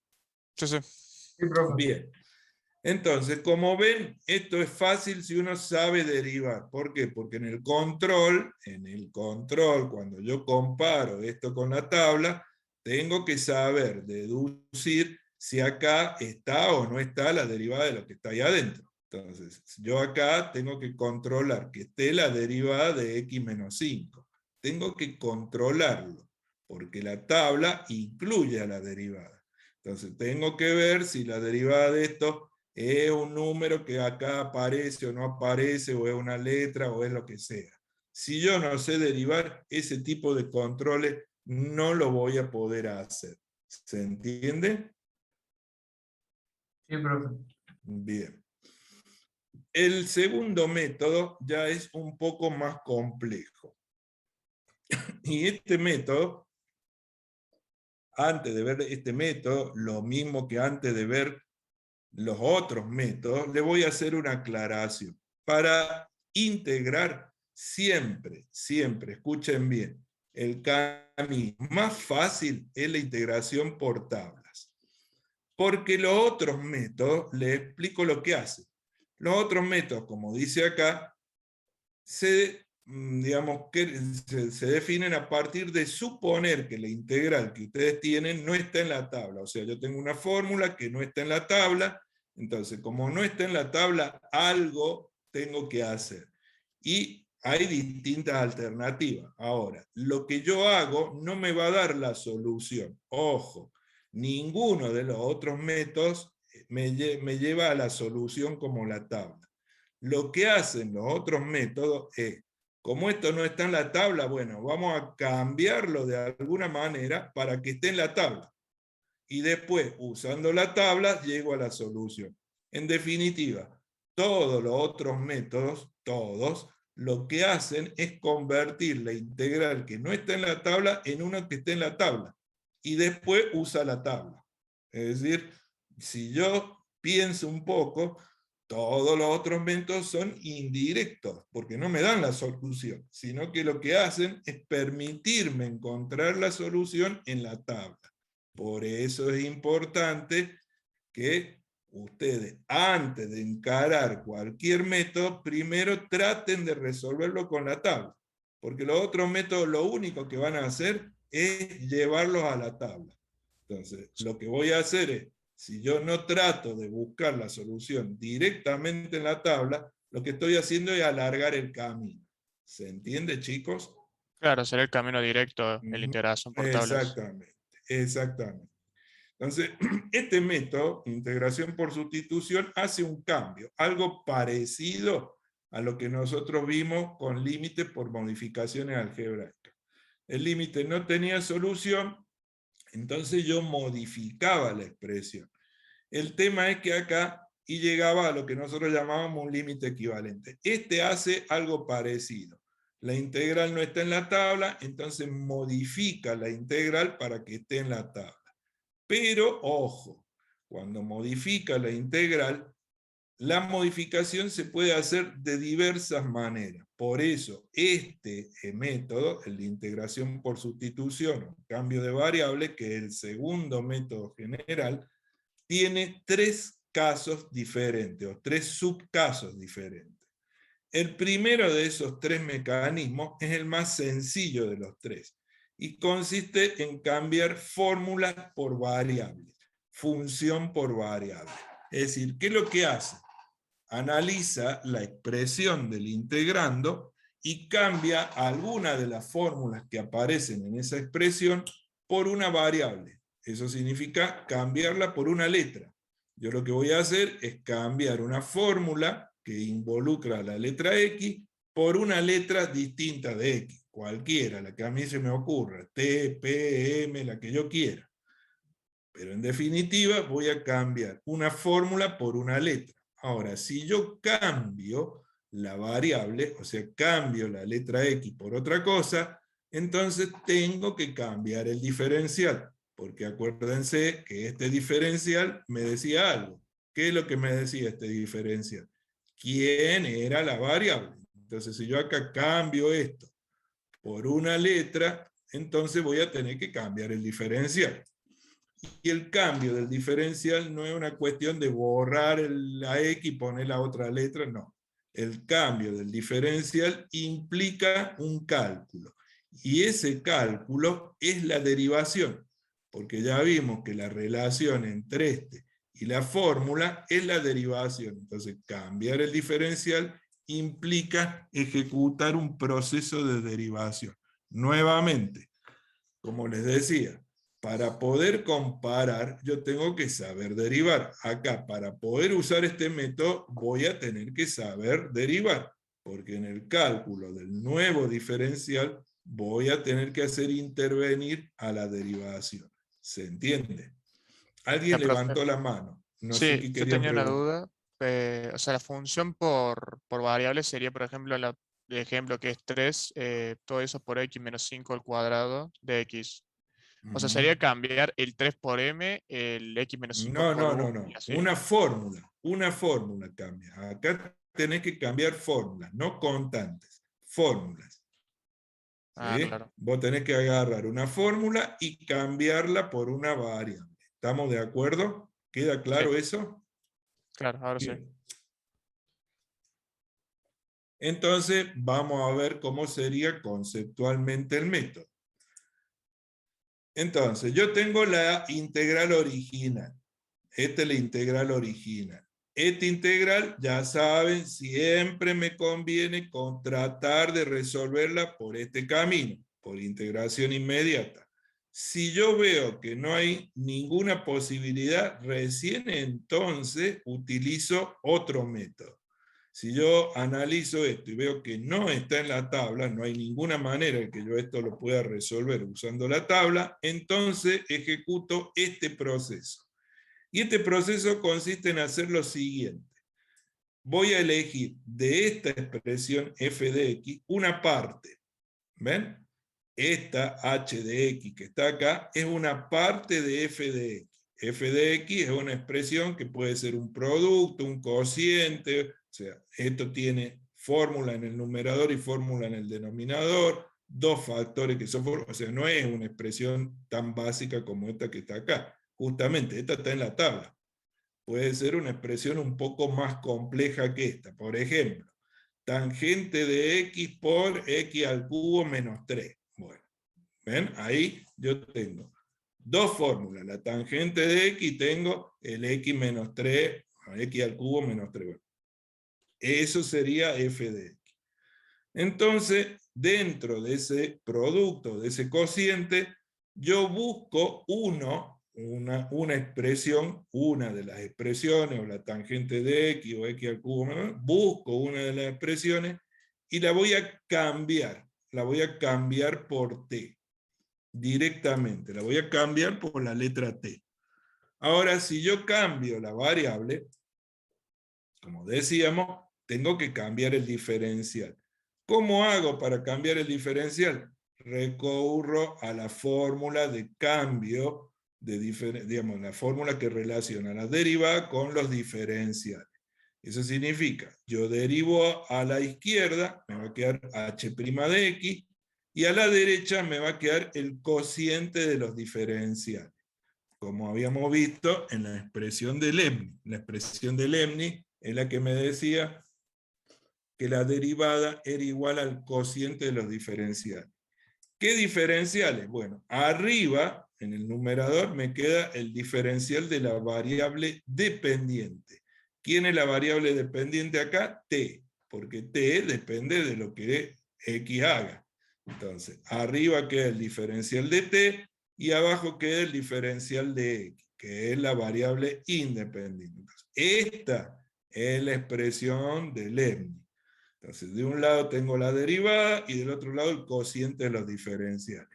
Sí, sí. Sí, profe. Bien. Entonces, como ven, esto es fácil si uno sabe derivar. ¿Por qué? Porque en el control, cuando yo comparo esto con la tabla, tengo que saber deducir si acá está o no está la derivada de lo que está ahí adentro. Entonces, yo acá tengo que controlar que esté la derivada de x menos 5. Tengo que controlarlo, porque la tabla incluye a la derivada. Entonces, tengo que ver si la derivada de esto es un número que acá aparece o no aparece, o es una letra, o es lo que sea. Si yo no sé derivar, ese tipo de controles no lo voy a poder hacer. ¿Se entiende? Sí, profe. Bien. El segundo método ya es un poco más complejo. Y este método, antes de ver este método, lo mismo que antes de ver los otros métodos, le voy a hacer una aclaración. Para integrar siempre, escuchen bien, el camino más fácil es la integración por tablas. Porque los otros métodos, les explico lo que hacen. Los otros métodos, como dice acá, digamos, que se definen a partir de suponer que la integral que ustedes tienen no está en la tabla. O sea, yo tengo una fórmula que no está en la tabla, entonces como no está en la tabla, algo tengo que hacer. Y hay distintas alternativas. Ahora, lo que yo hago no me va a dar la solución. Ojo, ninguno de los otros métodos me lleva a la solución como la tabla. Lo que hacen los otros métodos es, como esto no está en la tabla, bueno, vamos a cambiarlo de alguna manera para que esté en la tabla. Y después, usando la tabla, llego a la solución. En definitiva, todos los otros métodos, todos, lo que hacen es convertir la integral que no está en la tabla en una que esté en la tabla. Y después usa la tabla. Es decir, si yo pienso un poco, todos los otros métodos son indirectos, porque no me dan la solución, sino que lo que hacen es permitirme encontrar la solución en la tabla. Por eso es importante que ustedes, antes de encarar cualquier método, primero traten de resolverlo con la tabla. Porque los otros métodos lo único que van a hacer es llevarlos a la tabla. Entonces, lo que voy a hacer es, si yo no trato de buscar la solución directamente en la tabla, lo que estoy haciendo es alargar el camino. ¿Se entiende, chicos? Claro, será el camino directo en la integración por tablas. Exactamente, exactamente. Entonces, este método, integración por sustitución, hace un cambio, algo parecido a lo que nosotros vimos con límites por modificaciones algebraicas. El límite no tenía solución, entonces yo modificaba la expresión. El tema es que acá y llegaba a lo que nosotros llamábamos un límite equivalente. Este hace algo parecido. La integral no está en la tabla, entonces modifica la integral para que esté en la tabla. Pero, ojo, cuando modifica la integral, la modificación se puede hacer de diversas maneras. Por eso, este método, el de integración por sustitución o cambio de variable, que es el segundo método general, tiene tres casos diferentes, o tres subcasos diferentes. El primero de esos tres mecanismos es el más sencillo de los tres, y consiste en cambiar fórmulas por variables, función por variable. Es decir, ¿qué es lo que hace? Analiza la expresión del integrando y cambia alguna de las fórmulas que aparecen en esa expresión por una variable. Eso significa cambiarla por una letra. Yo lo que voy a hacer es cambiar una fórmula que involucra la letra X por una letra distinta de X, cualquiera, la que a mí se me ocurra, T, P, M, la que yo quiera. Pero en definitiva voy a cambiar una fórmula por una letra. Ahora, si yo cambio la variable, o sea, cambio la letra X por otra cosa, entonces tengo que cambiar el diferencial, porque acuérdense que este diferencial me decía algo. ¿Qué es lo que me decía este diferencial? ¿Quién era la variable? Entonces, si yo acá cambio esto por una letra, entonces voy a tener que cambiar el diferencial. Y el cambio del diferencial no es una cuestión de borrar la X y poner la otra letra, no. El cambio del diferencial implica un cálculo. Y ese cálculo es la derivación, porque ya vimos que la relación entre este y la fórmula es la derivación. Entonces, cambiar el diferencial implica ejecutar un proceso de derivación. Nuevamente, como les decía, para poder comparar, yo tengo que saber derivar. Acá, para poder usar este método, voy a tener que saber derivar, porque en el cálculo del nuevo diferencial, voy a tener que hacer intervenir a la derivación. ¿Se entiende? Alguien Ya, profe. levantó la mano. No sé Sí, qué yo querían tenía una preguntar. duda. o sea, la función por variable sería, por ejemplo, el ejemplo que es 3, todo eso por x menos 5 al cuadrado de x. O sea, sería cambiar el 3 por m, el x menos 5 No, por no, 1 no, y no. así. Una fórmula cambia. Acá tenés que cambiar fórmulas, no constantes, fórmulas. Ah, ¿Sí? claro. Vos tenés que agarrar una fórmula y cambiarla por una variable. ¿Estamos de acuerdo? ¿Queda claro Sí, eso? claro, ahora sí. Bien. Entonces, vamos a ver cómo sería conceptualmente el método. Entonces, yo tengo la integral original. Esta es la integral original. Esta integral, ya saben, siempre me conviene tratar de resolverla por este camino, por integración inmediata. Si yo veo que no hay ninguna posibilidad, recién entonces utilizo otro método. Si yo analizo esto y veo que no está en la tabla, no hay ninguna manera de que yo esto lo pueda resolver usando la tabla, entonces ejecuto este proceso. Y este proceso consiste en hacer lo siguiente. Voy a elegir de esta expresión f de x una parte. ¿Ven? Esta h de x que está acá es una parte de f de x. F de x es una expresión que puede ser un producto, un cociente, o sea, esto tiene fórmula en el numerador y fórmula en el denominador, dos factores que son fórmulas, o sea, no es una expresión tan básica como esta que está acá. Justamente, esta está en la tabla. Puede ser una expresión un poco más compleja que esta. Por ejemplo, tangente de x por x al cubo menos 3. Bueno, ¿ven? Ahí yo tengo dos fórmulas. La tangente de x, tengo el x menos 3, x al cubo menos 3. Bueno, eso sería f de x. Entonces, dentro de ese producto, de ese cociente, yo busco una expresión, una de las expresiones, o la tangente de x o x al cubo, busco una de las expresiones y la voy a cambiar por t, directamente, la voy a cambiar por la letra t. Ahora, si yo cambio la variable, como decíamos, tengo que cambiar el diferencial. ¿Cómo hago para cambiar el diferencial? Recurro a la fórmula de cambio, digamos, la fórmula que relaciona la derivada con los diferenciales. Eso significa, yo derivo a la izquierda, me va a quedar h' de x, y a la derecha me va a quedar el cociente de los diferenciales, como habíamos visto en la expresión de Leibniz. La expresión de Leibniz es la que me decía que la derivada era igual al cociente de los diferenciales. ¿Qué diferenciales? Bueno, arriba, en el numerador, me queda el diferencial de la variable dependiente. ¿Quién es la variable dependiente acá? T, porque T depende de lo que X haga. Entonces, arriba queda el diferencial de T y abajo queda el diferencial de X, que es la variable independiente. Entonces, esta es la expresión de Leibniz. Entonces, de un lado tengo la derivada y del otro lado el cociente de los diferenciales.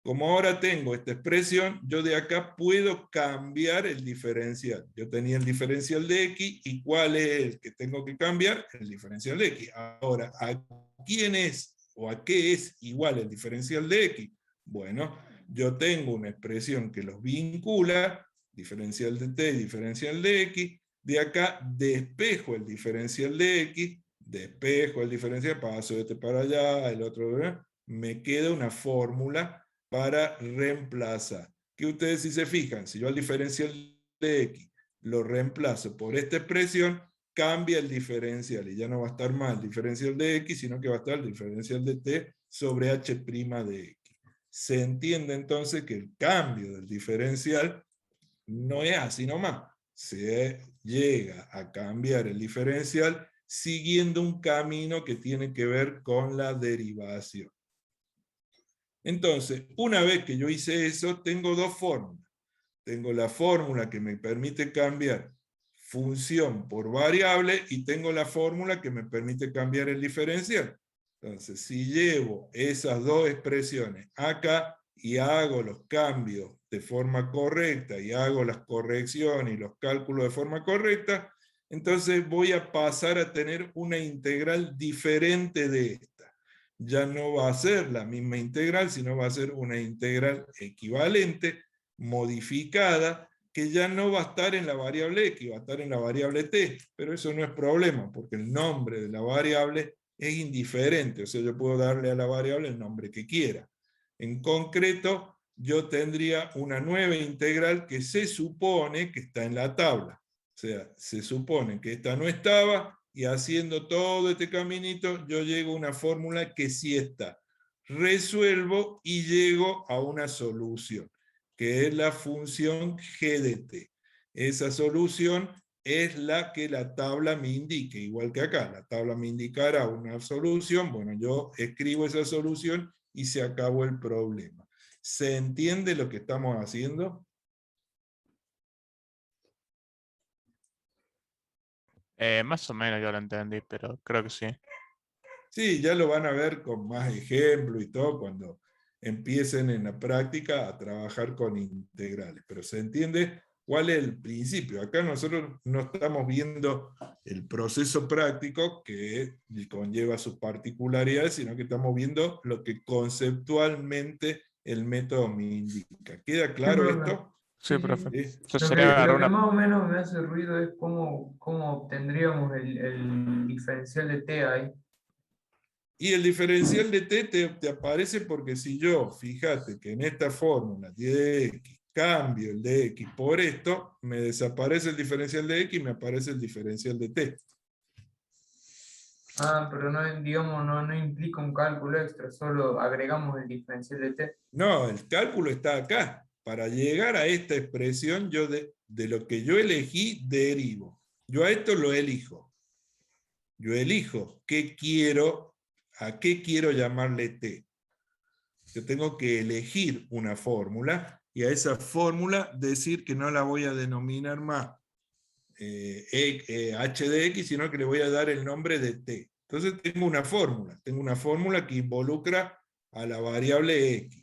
Como ahora tengo esta expresión, yo de acá puedo cambiar el diferencial. Yo tenía el diferencial de x, y ¿cuál es el que tengo que cambiar? El diferencial de x. Ahora, ¿a quién es o a qué es igual el diferencial de x? Bueno, yo tengo una expresión que los vincula, diferencial de t y diferencial de x. De acá despejo el diferencial de x, despejo el diferencial, paso este para allá, el otro, ¿verdad? Me queda una fórmula para reemplazar. Que ustedes, si se fijan, si yo al diferencial de x lo reemplazo por esta expresión, cambia el diferencial y ya no va a estar más el diferencial de x, sino que va a estar el diferencial de t sobre h' de x. Se entiende entonces que el cambio del diferencial no es así nomás. Se llega a cambiar el diferencial siguiendo un camino que tiene que ver con la derivación. Entonces, una vez que yo hice eso, tengo dos fórmulas. Tengo la fórmula que me permite cambiar función por variable y tengo la fórmula que me permite cambiar el diferencial. Entonces, si llevo esas dos expresiones acá y hago los cambios de forma correcta y hago las correcciones y los cálculos de forma correcta, entonces voy a pasar a tener una integral diferente de esta. Ya no va a ser la misma integral, sino va a ser una integral equivalente, modificada, que ya no va a estar en la variable x, va a estar en la variable t, pero eso no es problema, porque el nombre de la variable es indiferente, o sea, yo puedo darle a la variable el nombre que quiera. En concreto, yo tendría una nueva integral que se supone que está en la tabla. O sea, se supone que esta no estaba, y haciendo todo este caminito, yo llego a una fórmula que sí está. Resuelvo y llego a una solución, que es la función g de t. Esa solución es la que la tabla me indique, igual que acá. La tabla me indicará una solución, bueno, yo escribo esa solución y se acabó el problema. ¿Se entiende lo que estamos haciendo? Más o menos yo lo entendí, pero creo que sí. Sí, ya lo van a ver con más ejemplos y todo cuando empiecen en la práctica a trabajar con integrales. Pero se entiende cuál es el principio. Acá nosotros no estamos viendo el proceso práctico que conlleva sus particularidades, sino que estamos viendo lo que conceptualmente el método me indica. ¿Queda claro profe. esto? Sí, Sí, profe. ¿Sí? Entonces Lo sería que, agarrar lo que una... más o menos me hace ruido es cómo obtendríamos el diferencial de t ahí. Y el diferencial de t te aparece porque si yo, fíjate que en esta fórmula de x, cambio el de x por esto, me desaparece el diferencial de x y me aparece el diferencial de t. Ah, pero no, digamos, no implica un cálculo extra, solo agregamos el diferencial de t. No, el cálculo está acá. Para llegar a esta expresión, yo de lo que yo elegí, derivo. Yo a esto lo elijo. Yo elijo a qué quiero llamarle t. Yo tengo que elegir una fórmula y a esa fórmula decir que no la voy a denominar más h de x, sino que le voy a dar el nombre de t. Entonces tengo una fórmula que involucra a la variable x.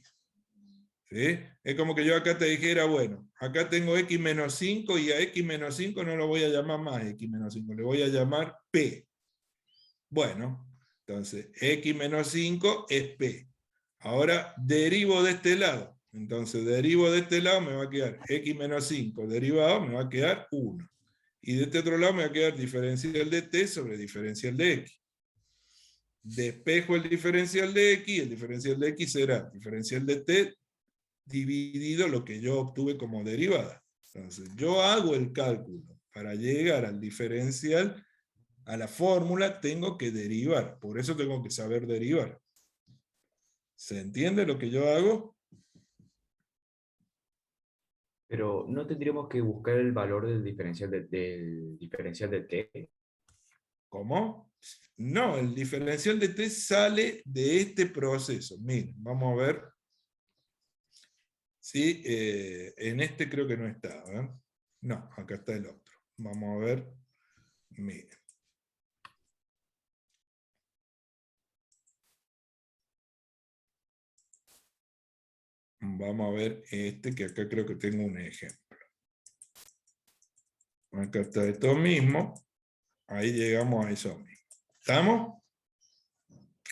¿Sí? Es como que yo acá te dijera, bueno, acá tengo x menos 5 y a x menos 5 no lo voy a llamar más x menos 5, le voy a llamar p. Bueno, entonces x menos 5 es p. Ahora derivo de este lado. Entonces derivo de este lado, me va a quedar x menos 5 derivado, me va a quedar 1. Y de este otro lado me va a quedar diferencial de t sobre diferencial de x. Despejo el diferencial de x, y el diferencial de x será diferencial de t dividido lo que yo obtuve como derivada. Entonces yo hago el cálculo. Para llegar al diferencial, a la fórmula, tengo que derivar. Por eso tengo que saber derivar. ¿Se entiende lo que yo hago? Pero ¿no tendríamos que buscar el valor del diferencial de t? ¿Cómo? No, el diferencial de t sale de este proceso. Miren, vamos a ver. Sí, en este creo que no está. ¿Eh? No, acá está el otro. Vamos a ver. Miren. Vamos a ver este, que acá creo que tengo un ejemplo. Acá está esto mismo. Ahí llegamos a eso mismo. ¿Estamos?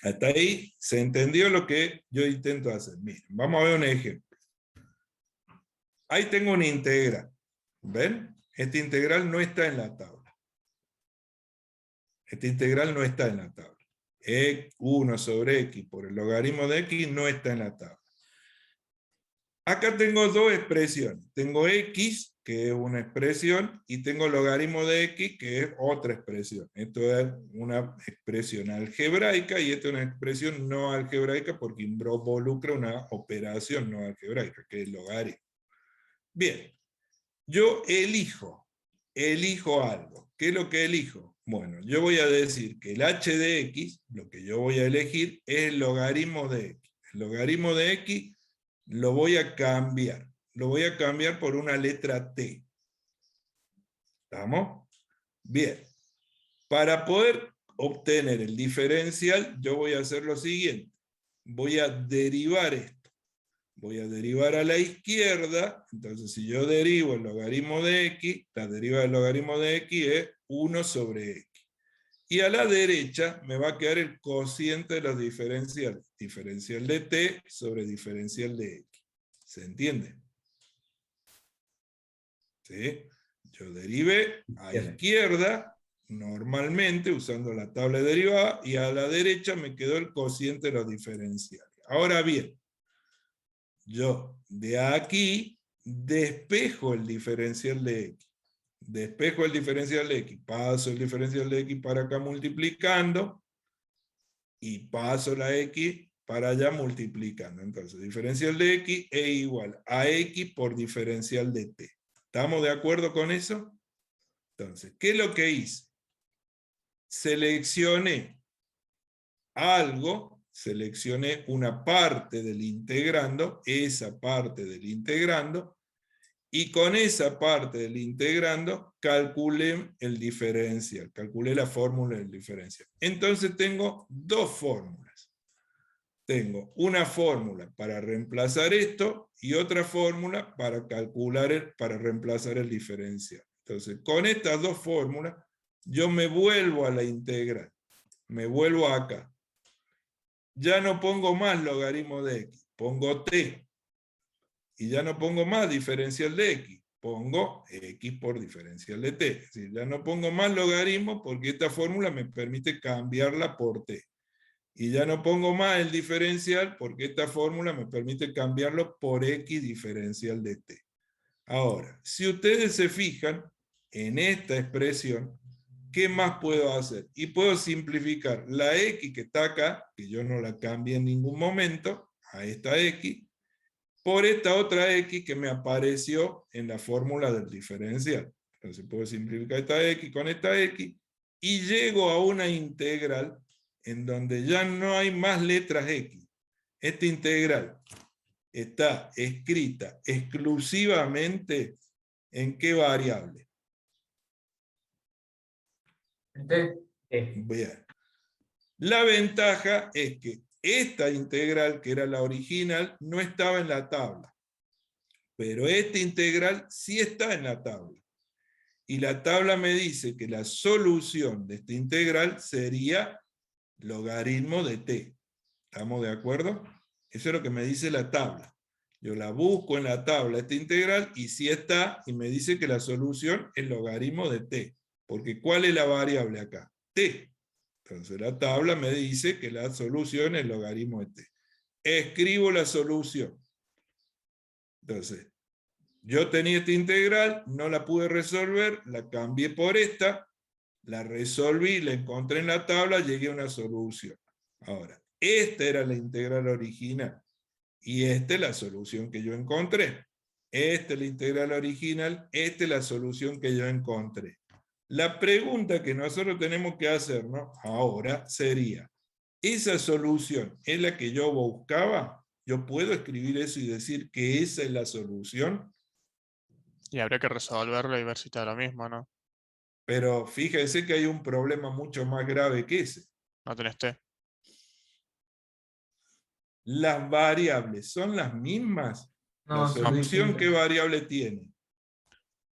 Hasta ahí se entendió lo que yo intento hacer. Miren, vamos a ver un ejemplo. Ahí tengo una integral. ¿Ven? Esta integral no está en la tabla. Esta integral no está en la tabla. 1 sobre x por el logaritmo de x no está en la tabla. Acá tengo dos expresiones. Tengo x, que es una expresión, y tengo logaritmo de x, que es otra expresión. Esto es una expresión algebraica, y esta es una expresión no algebraica porque involucra una operación no algebraica, que es el logaritmo. Bien, yo elijo algo. ¿Qué es lo que elijo? Bueno, yo voy a decir que el h de x, lo que yo voy a elegir, es el logaritmo de x. El logaritmo de x lo voy a cambiar. Lo voy a cambiar por una letra t. ¿Estamos? Bien. Para poder obtener el diferencial, yo voy a hacer lo siguiente. Voy a derivar esto. voy a derivar a la izquierda, entonces si yo derivo el logaritmo de x, la derivada del logaritmo de x es 1 sobre x. Y a la derecha me va a quedar el cociente de los diferenciales. Diferencial de t sobre diferencial de x. ¿Se entiende? ¿Sí? Yo derivé a izquierda, normalmente, usando la tabla de derivada, y a la derecha me quedó el cociente de los diferenciales. Ahora bien, yo de aquí despejo el diferencial de x. Despejo el diferencial de x, paso el diferencial de x para acá multiplicando, y paso la x para allá multiplicando. Entonces, diferencial de x es igual a x por diferencial de t. ¿Estamos de acuerdo con eso? Entonces, ¿qué es lo que hice? Seleccioné algo, seleccioné una parte del integrando, esa parte del integrando, y con esa parte del integrando calculé el diferencial, calculé la fórmula del diferencial. Entonces tengo dos fórmulas. Tengo una fórmula para reemplazar esto y otra fórmula para calcular, para reemplazar el diferencial. Entonces, con estas dos fórmulas, yo me vuelvo a la integral. Me vuelvo acá. Ya no pongo más logaritmo de x, pongo t. Y ya no pongo más diferencial de x, pongo x por diferencial de t. Es decir, ya no pongo más logaritmo porque esta fórmula me permite cambiarla por t. Y ya no pongo más el diferencial porque esta fórmula me permite cambiarlo por x diferencial de t. Ahora, si ustedes se fijan en esta expresión, ¿qué más puedo hacer? Y puedo simplificar la x que está acá, que yo no la cambié en ningún momento, a esta x, por esta otra x que me apareció en la fórmula del diferencial. Entonces puedo simplificar esta x con esta x, y llego a una integral en donde ya no hay más letras x. Esta integral está escrita exclusivamente ¿en qué variable? T. Bien. La ventaja es que esta integral, que era la original, no estaba en la tabla. Pero esta integral sí está en la tabla. Y la tabla me dice que la solución de esta integral sería logaritmo de t. ¿Estamos de acuerdo? Eso es lo que me dice la tabla. Yo la busco en la tabla, esta integral, y sí está, y me dice que la solución es logaritmo de t. Porque ¿cuál es la variable acá? T. Entonces la tabla me dice que la solución es logaritmo de t. Escribo la solución. Entonces, yo tenía esta integral, no la pude resolver, la cambié por esta, la resolví, la encontré en la tabla, llegué a una solución. Ahora, esta era la integral original, y esta es la solución que yo encontré. Esta es la integral original, esta es la solución que yo encontré. La pregunta que nosotros tenemos que hacernos ahora sería, ¿esa solución es la que yo buscaba? ¿Yo puedo escribir eso y decir que esa es la solución? Y habría que resolverlo y ver si está lo mismo, ¿no? Pero fíjense que hay un problema mucho más grave que ese. No tenés T. Las variables son las mismas. No, ¿La son solución qué distintas. variable tiene?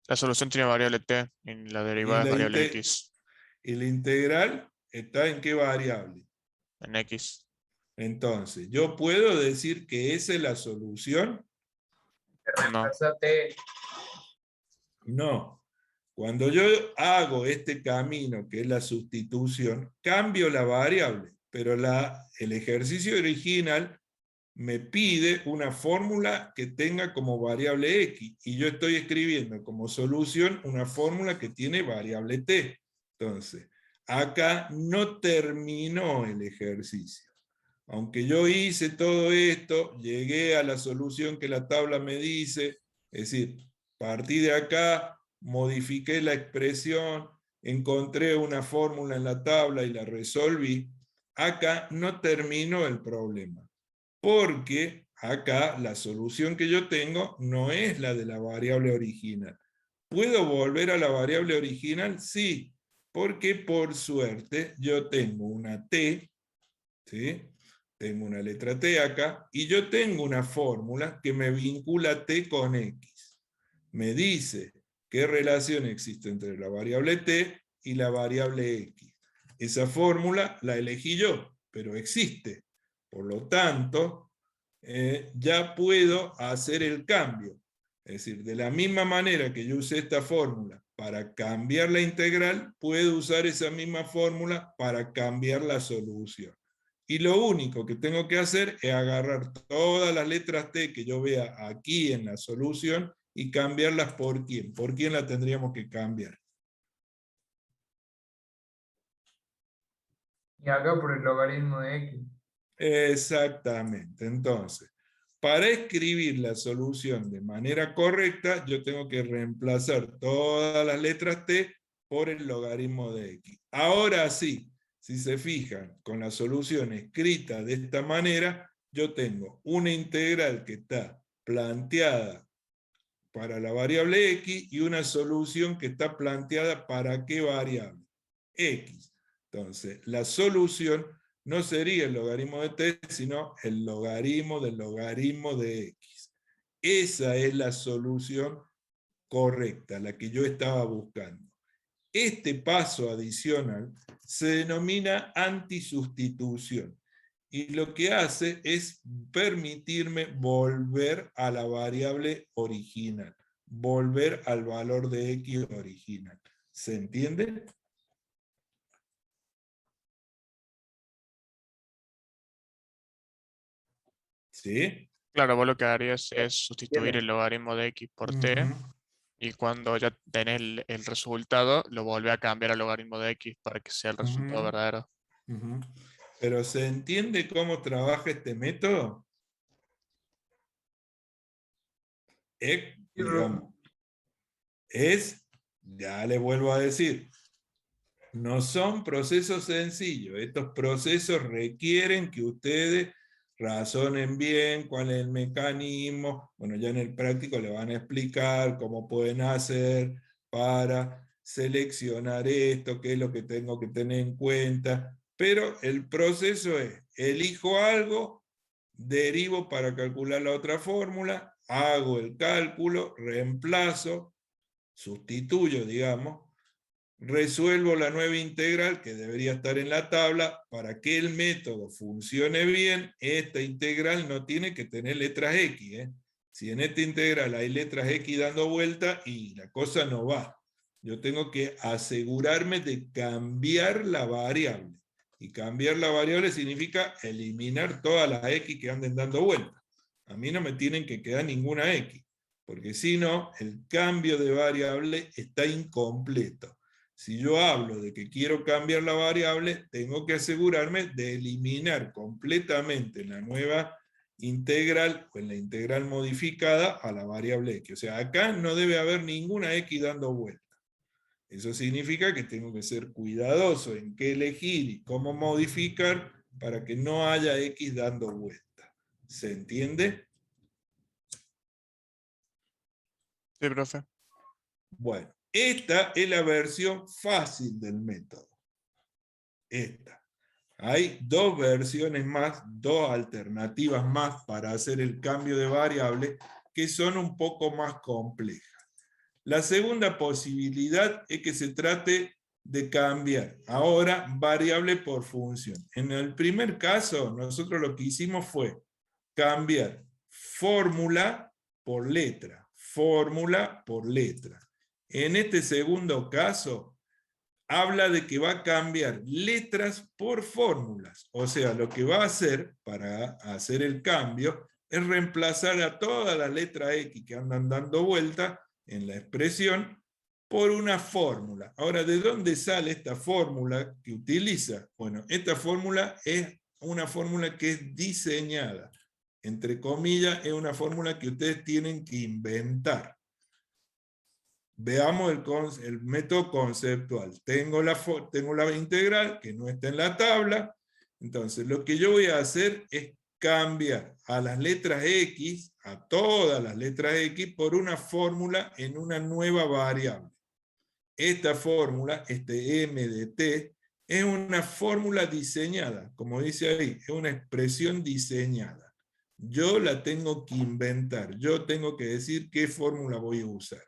La solución tiene variable T y la derivada es la variable inte- X ¿Y la integral está en qué variable? en X. Entonces, ¿yo puedo decir que esa es la solución? No. Reemplazate. No. Cuando yo hago este camino, que es la sustitución, cambio la variable, pero el ejercicio original me pide una fórmula que tenga como variable x, y yo estoy escribiendo como solución una fórmula que tiene variable t. Entonces, acá no terminó el ejercicio. Aunque yo hice todo esto, llegué a la solución que la tabla me dice, es decir, partí de acá, modifiqué la expresión, encontré una fórmula en la tabla y la resolví, acá no terminó el problema. Porque acá la solución que yo tengo no es la de la variable original. ¿Puedo volver a la variable original? Sí, porque por suerte yo tengo una t, ¿sí? tengo una letra T acá, y yo tengo una fórmula que me vincula T con X. Me dice qué relación existe entre la variable T y la variable X. Esa fórmula la elegí yo, pero existe. Por lo tanto, ya puedo hacer el cambio. Es decir, de la misma manera que yo usé esta fórmula para cambiar la integral, puedo usar esa misma fórmula para cambiar la solución. Y lo único que tengo que hacer es agarrar todas las letras T que yo vea aquí en la solución y cambiarlas por quién. ¿Por quién la tendríamos que cambiar? Y acá por el logaritmo de X. Exactamente. Entonces, para escribir la solución de manera correcta, yo tengo que reemplazar todas las letras T por el logaritmo de X. Ahora sí, si se fijan, con la solución escrita de esta manera, yo tengo una integral que está planteada para la variable X y una solución que está planteada para qué variable? X. Entonces, la solución no sería el logaritmo de t, sino el logaritmo del logaritmo de x. Esa es la solución correcta, la que yo estaba buscando. Este paso adicional se denomina antisustitución, y lo que hace es permitirme volver a la variable original, volver al valor de x original. ¿Se entiende? ¿Sí? Claro, vos lo que harías es sustituir el logaritmo de x por t, Ujú, y cuando ya tenés el resultado, lo volvés a cambiar al logaritmo de x para que sea el resultado ujú, verdadero. ujú. ¿Pero se entiende cómo trabaja este método? Sí, profe. Digamos, ya le vuelvo a decir, no son procesos sencillos. Estos procesos requieren que ustedes razonen bien cuál es el mecanismo. Bueno, ya en el práctico le van a explicar cómo pueden hacer para seleccionar esto, qué es lo que tengo que tener en cuenta. Pero el proceso es, elijo algo, derivo para calcular la otra fórmula, hago el cálculo, reemplazo, sustituyo, digamos, resuelvo la nueva integral que debería estar en la tabla. Para que el método funcione bien, esta integral no tiene que tener letras X. Si en esta integral hay letras X dando vuelta, y la cosa no va. Yo tengo que asegurarme de cambiar la variable. Y cambiar la variable significa eliminar todas las X que anden dando vuelta. A mí no me tienen que quedar ninguna X, porque si no, el cambio de variable está incompleto. Si yo hablo de que quiero cambiar la variable, tengo que asegurarme de eliminar completamente en la nueva integral o en la integral modificada a la variable x. O sea, acá no debe haber ninguna x dando vuelta. Eso significa que tengo que ser cuidadoso en qué elegir y cómo modificar para que no haya x dando vuelta. ¿Se entiende? Sí, profe. Bueno, esta es la versión fácil del método. Esta. Hay dos versiones más, dos alternativas más para hacer el cambio de variable que son un poco más complejas. La segunda posibilidad es que se trate de cambiar ahora variable por función. En el primer caso, nosotros lo que hicimos fue cambiar fórmula por letra, fórmula por letra. En este segundo caso, habla de que va a cambiar letras por fórmulas. O sea, lo que va a hacer para hacer el cambio es reemplazar a todas las letras X que andan dando vuelta en la expresión por una fórmula. Ahora, ¿de dónde sale esta fórmula que utiliza? Bueno, esta fórmula es una fórmula que es diseñada. Entre comillas, es una fórmula que ustedes tienen que inventar. Veamos el método conceptual. Tengo la integral que no está en la tabla. Entonces, lo que yo voy a hacer es cambiar a las letras X, a todas las letras X, por una fórmula en una nueva variable. Esta fórmula, este m de t, Es una fórmula diseñada, como dice ahí, es una expresión diseñada. Yo la tengo que inventar, yo tengo que decir qué fórmula voy a usar.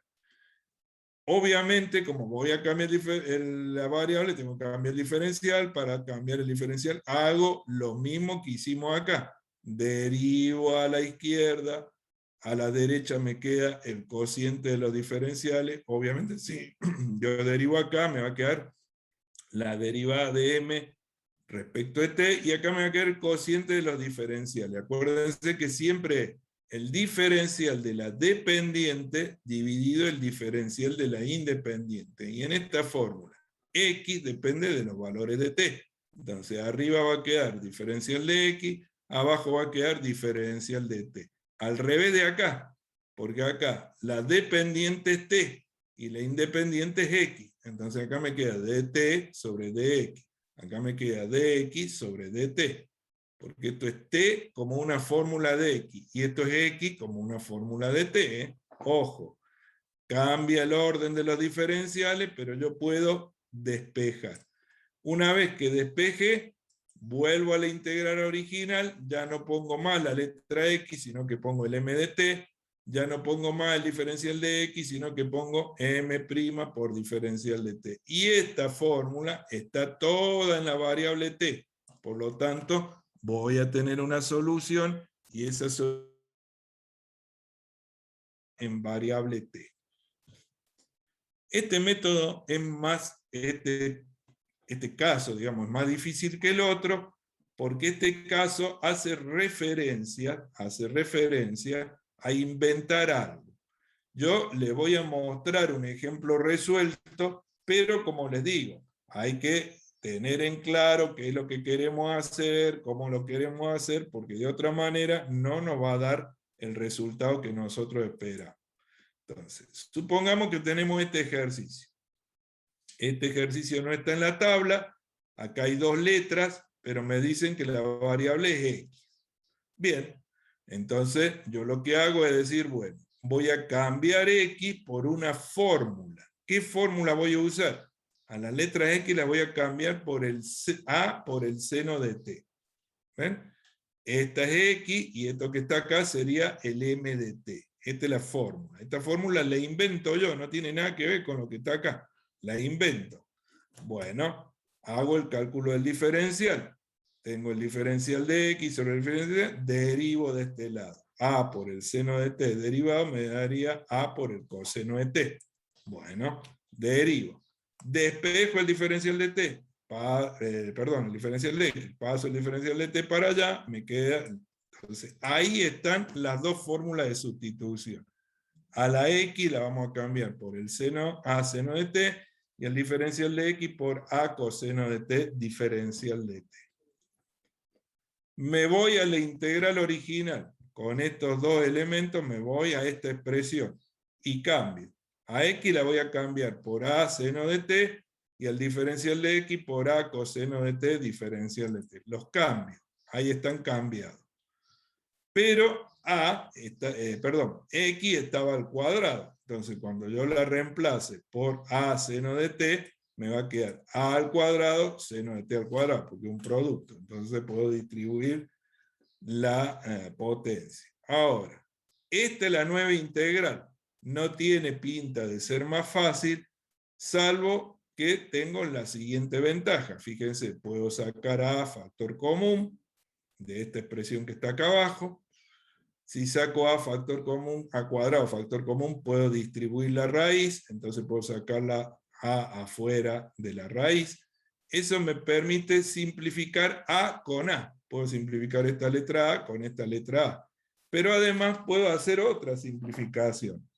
Obviamente, como voy a cambiar la variable, tengo que cambiar el diferencial. Para cambiar el diferencial, hago lo mismo que hicimos acá. Derivo a la izquierda, a la derecha me queda el cociente de los diferenciales. Obviamente, si yo derivo acá, me va a quedar la derivada de m respecto de t, y acá me va a quedar el cociente de los diferenciales. Acuérdense que siempre el diferencial de la dependiente dividido el diferencial de la independiente. Y en esta fórmula, x depende de los valores de t. Entonces arriba va a quedar diferencial de x, abajo va a quedar diferencial de t. Al revés de acá, porque acá la dependiente es t y la independiente es x. Entonces acá me queda dt sobre dx. Acá me queda dx sobre dt. Porque esto es t como una fórmula de x, y esto es x como una fórmula de t. Ojo, cambia el orden de los diferenciales, pero yo puedo despejar. Una vez que despeje, vuelvo a la integral original, ya no pongo más la letra x, sino que pongo el m de t, ya no pongo más el diferencial de x, sino que pongo m' por diferencial de t. Y esta fórmula está toda en la variable t. Por lo tanto, voy a tener una solución, y esa solución en variable t. Este método es más, este caso, digamos, es más difícil que el otro, porque este caso hace referencia a inventar algo. Yo les voy a mostrar un ejemplo resuelto, pero como les digo, hay que tener en claro qué es lo que queremos hacer, cómo lo queremos hacer, porque de otra manera no nos va a dar el resultado que nosotros esperamos. Entonces, supongamos que tenemos este ejercicio. Este ejercicio no está en la tabla, acá hay dos letras, pero me dicen que la variable es x. Bien, entonces yo lo que hago es decir, bueno, voy a cambiar x por una fórmula. ¿Qué fórmula voy a usar? A la letra x la voy a cambiar por el a por el seno de t. ¿Ven? Esta es x, y esto que está acá sería el m de t. Esta es la fórmula. Esta fórmula la invento yo, no tiene nada que ver con lo que está acá. La invento. Bueno, hago el cálculo del diferencial. Tengo el diferencial de x sobre el diferencial, derivo de este lado. A por el seno de t derivado me daría a por el coseno de t. Bueno, derivo. Despejo el diferencial de t. El diferencial de x. Paso el diferencial de t para allá, me queda. Entonces, ahí están las dos fórmulas de sustitución. A la x la vamos a cambiar por el seno a seno de t, y el diferencial de x por a coseno de t diferencial de t. Me voy a la integral original. Con estos dos elementos me voy a esta expresión y cambio. A x la voy a cambiar por a seno de t, y el diferencial de x por a coseno de t diferencial de t. Los cambio. Ahí están cambiados. Pero x estaba al cuadrado. Entonces, cuando yo la reemplace por a seno de t, me va a quedar a al cuadrado, seno de t al cuadrado, porque es un producto. Entonces puedo distribuir la potencia. Ahora, esta es la nueva integral. No tiene pinta de ser más fácil, salvo que tengo la siguiente ventaja. Fíjense, puedo sacar a factor común de esta expresión que está acá abajo. Si saco a factor común, a cuadrado factor común, puedo distribuir la raíz, entonces puedo sacar la a afuera de la raíz. Eso me permite simplificar a con a. Puedo simplificar esta letra a con esta letra a. Pero además puedo hacer otra simplificación.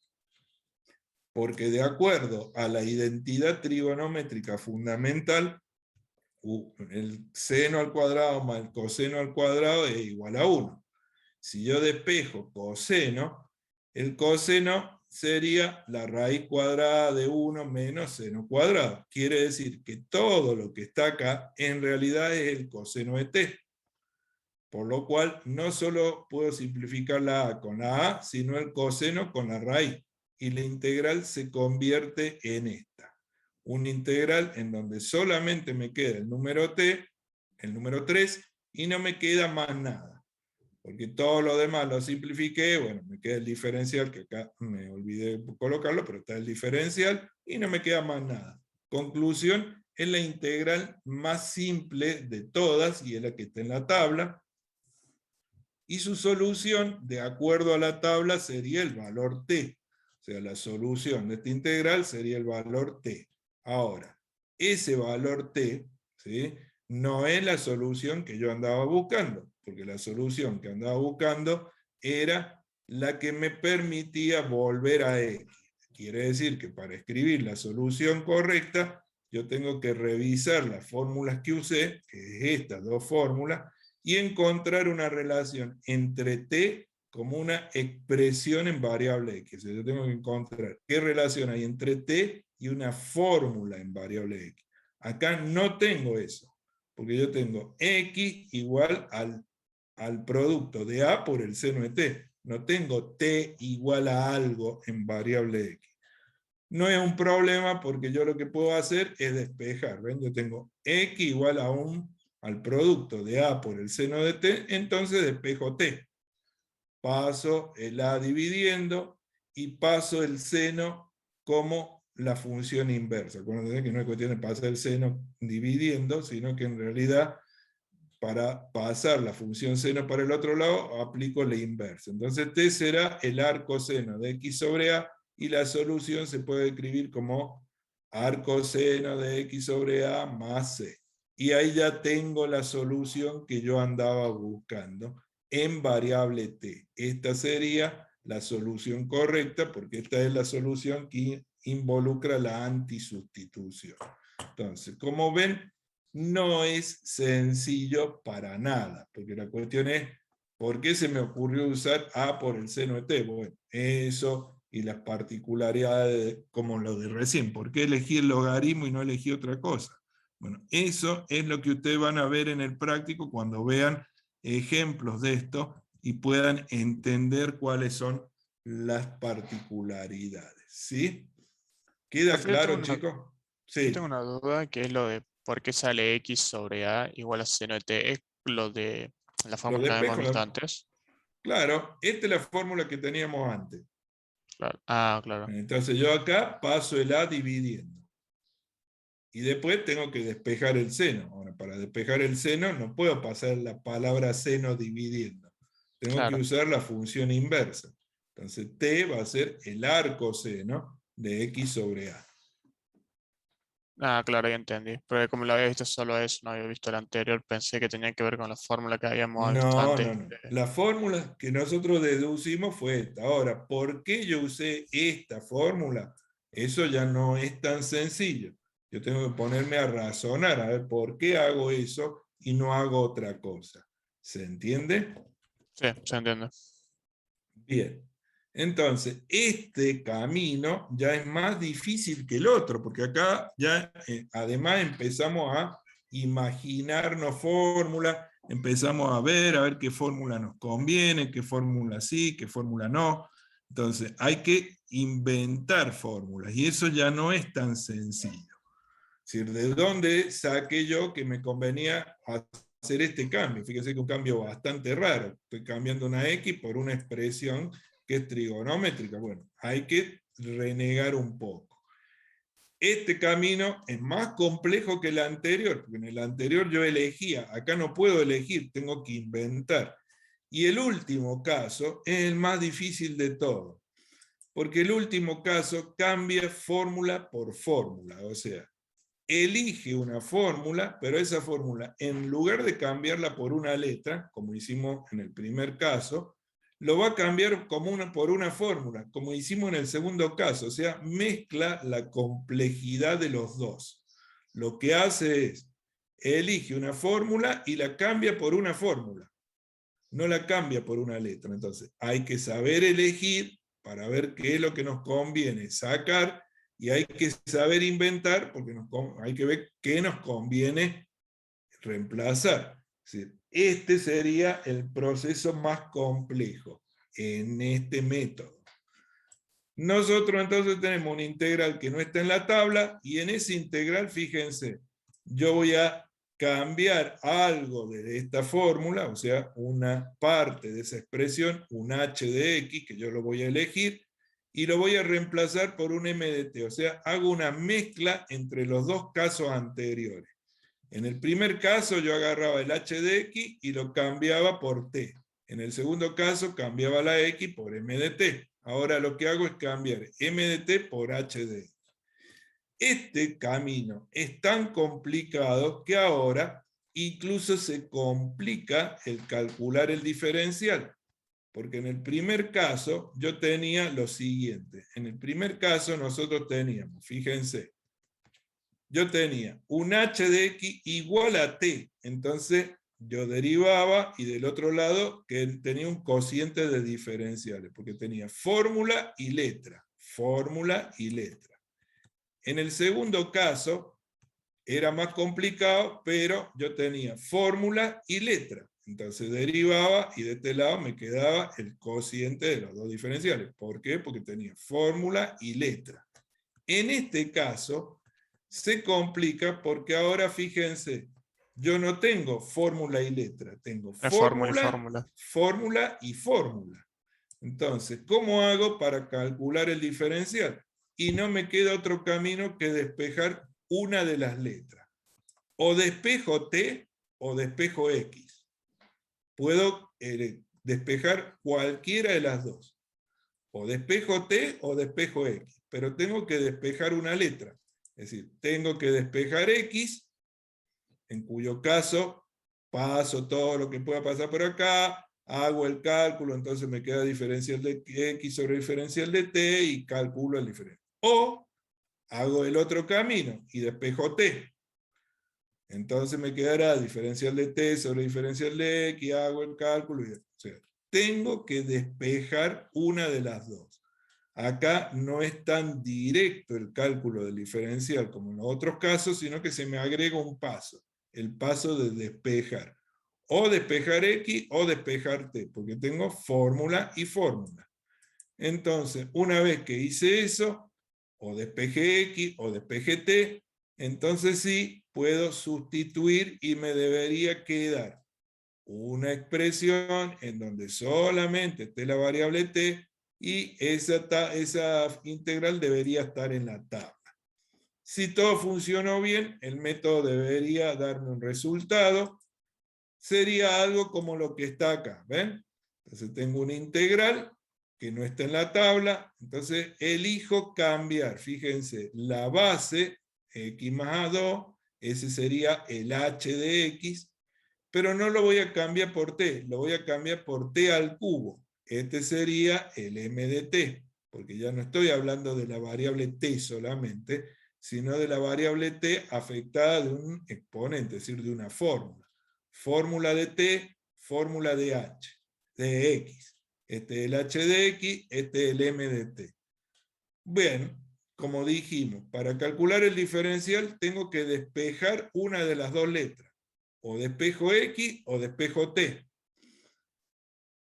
Porque de acuerdo a la identidad trigonométrica fundamental, el seno al cuadrado más el coseno al cuadrado es igual a 1. Si yo despejo coseno, el coseno sería la raíz cuadrada de 1 menos seno cuadrado. Quiere decir que todo lo que está acá en realidad es el coseno de t. Por lo cual no solo puedo simplificar la a con la a, sino el coseno con la raíz. Y la integral se convierte en esta. una integral en donde solamente me queda el número t, el número 3, y no me queda más nada. Porque todo lo demás lo simplifiqué, bueno, me queda el diferencial, que acá me olvidé de colocarlo, pero está el diferencial, y no me queda más nada. Conclusión, es la integral más simple de todas, y es la que está en la tabla, y su solución, de acuerdo a la tabla, sería el valor t. O sea, la solución de esta integral sería el valor t. Ahora, ese valor t, ¿sí?, no es la solución que yo andaba buscando, porque la solución que andaba buscando era la que me permitía volver a x. Quiere decir que para escribir la solución correcta, yo tengo que revisar las fórmulas que usé, que es estas dos fórmulas, y encontrar una relación entre t como una expresión en variable x. Yo tengo que encontrar qué relación hay entre t y una fórmula en variable x. Acá no tengo eso, porque yo tengo x igual al producto de a por el seno de t. No tengo t igual a algo en variable x. No es un problema porque yo lo que puedo hacer es despejar. ¿Ven? Yo tengo x igual a al producto de a por el seno de t, entonces despejo t. Paso el a dividiendo y paso el seno como la función inversa. Acuérdense que no es cuestión de pasar el seno dividiendo, sino que en realidad para pasar la función seno para el otro lado aplico la inversa. Entonces t será el arco seno de x sobre a, y la solución se puede escribir como arco seno de x sobre a más c. Y ahí ya tengo la solución que yo andaba buscando en variable t. Esta sería la solución correcta, porque esta es la solución que involucra la antisustitución. Entonces, como ven, no es sencillo para nada, porque la cuestión es, ¿por qué se me ocurrió usar a por el seno de t? Bueno, eso y las particularidades como lo de recién. ¿Por qué elegí el logaritmo y no elegí otra cosa? Bueno, eso es lo que ustedes van a ver en el práctico cuando vean ejemplos de esto y puedan entender cuáles son las particularidades. ¿Sí? ¿Queda Profe, claro, chicos? yo Sí. tengo una duda que es lo de por qué sale x sobre a igual a seno de t. ¿Es lo de la Lo fórmula que habíamos despejo. visto antes? Claro, esta es la fórmula que teníamos antes. Claro. Ah, claro. Entonces yo acá paso el a dividiendo. Y después tengo que despejar el seno. Ahora, para despejar el seno no puedo pasar la palabra seno dividiendo. Tengo que Claro. usar la función inversa. Entonces t va a ser el arco seno de x sobre a. Ah, claro, ya entendí. Pero como lo había visto solo eso, no había visto el anterior, pensé que tenía que ver con la fórmula que habíamos visto No, antes. no, no. La fórmula que nosotros deducimos fue esta. Ahora, ¿por qué yo usé esta fórmula? Eso ya no es tan sencillo. Yo tengo que ponerme a razonar, a ver por qué hago eso y no hago otra cosa. ¿Se entiende? Sí, se entiende. Bien. Entonces, este camino ya es más difícil que el otro, porque acá ya además empezamos a imaginarnos fórmulas, empezamos a ver qué fórmula nos conviene, qué fórmula sí, qué fórmula no. Entonces, hay que inventar fórmulas, y eso ya no es tan sencillo. Es decir, ¿de dónde saqué yo que me convenía hacer este cambio? Fíjense que un cambio bastante raro. Estoy cambiando una x por una expresión que es trigonométrica. Bueno, hay que renegar un poco. Este camino es más complejo que el anterior, porque en el anterior yo elegía, acá no puedo elegir, tengo que inventar. Y el último caso es el más difícil de todo, porque el último caso cambia fórmula por fórmula, o sea, elige una fórmula, pero esa fórmula, en lugar de cambiarla por una letra, como hicimos en el primer caso, lo va a cambiar por una fórmula, como hicimos en el segundo caso, o sea, mezcla la complejidad de los dos. Lo que hace es, elige una fórmula y la cambia por una fórmula, no la cambia por una letra. Entonces, hay que saber elegir para ver qué es lo que nos conviene sacar, y hay que saber inventar porque hay que ver qué nos conviene reemplazar. Es decir, este sería el proceso más complejo en este método. Nosotros entonces tenemos una integral que no está en la tabla, y en esa integral, fíjense, yo voy a cambiar algo de esta fórmula, o sea, una parte de esa expresión, un h de x, que yo lo voy a elegir, y lo voy a reemplazar por un m de t, o sea, hago una mezcla entre los dos casos anteriores. En el primer caso yo agarraba el h de x y lo cambiaba por t. En el segundo caso cambiaba la x por m de t. Ahora lo que hago es cambiar m de t por h de x. Este camino es tan complicado que ahora incluso se complica el calcular el diferencial. Porque en el primer caso yo tenía lo siguiente. En el primer caso nosotros teníamos, fíjense, yo tenía un h de x igual a t. Entonces yo derivaba y del otro lado que tenía un cociente de diferenciales, porque tenía fórmula y letra. Fórmula y letra. En el segundo caso era más complicado, pero yo tenía fórmula y letra. Entonces derivaba y de este lado me quedaba el cociente de los dos diferenciales. ¿Por qué? Porque tenía fórmula y letra. En este caso se complica porque ahora fíjense, yo no tengo fórmula y letra, tengo fórmula, fórmula y fórmula. Entonces, ¿cómo hago para calcular el diferencial? Y no me queda otro camino que despejar una de las letras. O despejo t o despejo x. Puedo despejar cualquiera de las dos. O despejo t o despejo x. Pero tengo que despejar una letra. Es decir, tengo que despejar x, en cuyo caso paso todo lo que pueda pasar por acá, hago el cálculo, entonces me queda diferencial de x sobre diferencial de t y calculo el diferencial. O hago el otro camino y despejo t. Entonces me quedará diferencial de t sobre diferencial de x, hago el cálculo. O sea, tengo que despejar una de las dos. Acá no es tan directo el cálculo del diferencial como en los otros casos, sino que se me agrega un paso. El paso de despejar. O despejar x o despejar t, porque tengo fórmula y fórmula. Entonces, una vez que hice eso, o despejé x o despejé t, entonces sí puedo sustituir y me debería quedar una expresión en donde solamente esté la variable t y esa integral debería estar en la tabla. Si todo funcionó bien, el método debería darme un resultado. Sería algo como lo que está acá, ¿ven? Entonces tengo una integral que no está en la tabla, entonces elijo cambiar, fíjense, la base, x más a2, ese sería el h de x, pero no lo voy a cambiar por t, lo voy a cambiar por t al cubo. Este sería el m de t, porque ya no estoy hablando de la variable t solamente, sino de la variable t afectada de un exponente, es decir, de una fórmula. Fórmula de t, fórmula de h, de x. Este es el h de x, este es el m de t. Bien, como dijimos, para calcular el diferencial tengo que despejar una de las dos letras. O despejo x o despejo t.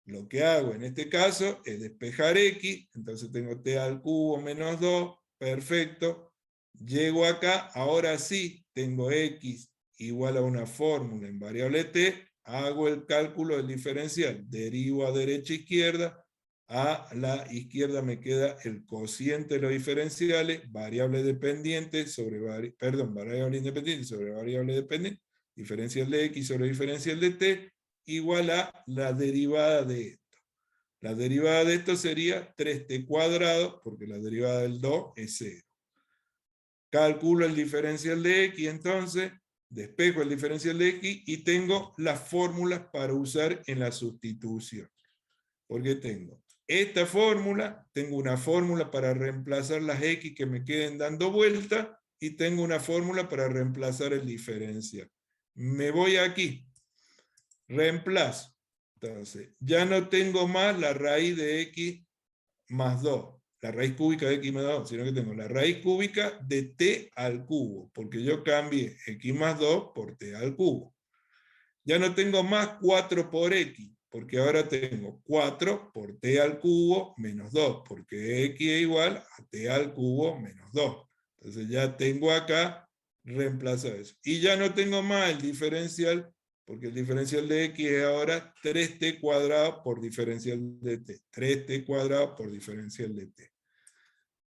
Lo que hago en este caso es despejar x, entonces tengo t al cubo menos 2, perfecto. Llego acá, ahora sí tengo x igual a una fórmula en variable t, hago el cálculo del diferencial, derivo a derecha e izquierda, a la izquierda me queda el cociente de los diferenciales, variable dependiente sobre variable independiente sobre variable dependiente, diferencial de x sobre diferencial de t, igual a la derivada de esto. La derivada de esto sería 3t cuadrado, porque la derivada del 2 es 0. Calculo el diferencial de x, entonces, despejo el diferencial de x y tengo las fórmulas para usar en la sustitución. Porque tengo esta fórmula, tengo una fórmula para reemplazar las x que me queden dando vuelta, y tengo una fórmula para reemplazar el diferencial. Me voy aquí, reemplazo. Entonces, ya no tengo más la raíz de x más 2, la raíz cúbica de x más 2, sino que tengo la raíz cúbica de t al cubo, porque yo cambié x más 2 por t al cubo. Ya no tengo más 4 por x, porque ahora tengo 4 por t al cubo menos 2, porque x es igual a t al cubo menos 2. Entonces ya tengo acá reemplazado eso. Y ya no tengo más el diferencial, porque el diferencial de x es ahora 3t cuadrado por diferencial de t. 3t cuadrado por diferencial de t.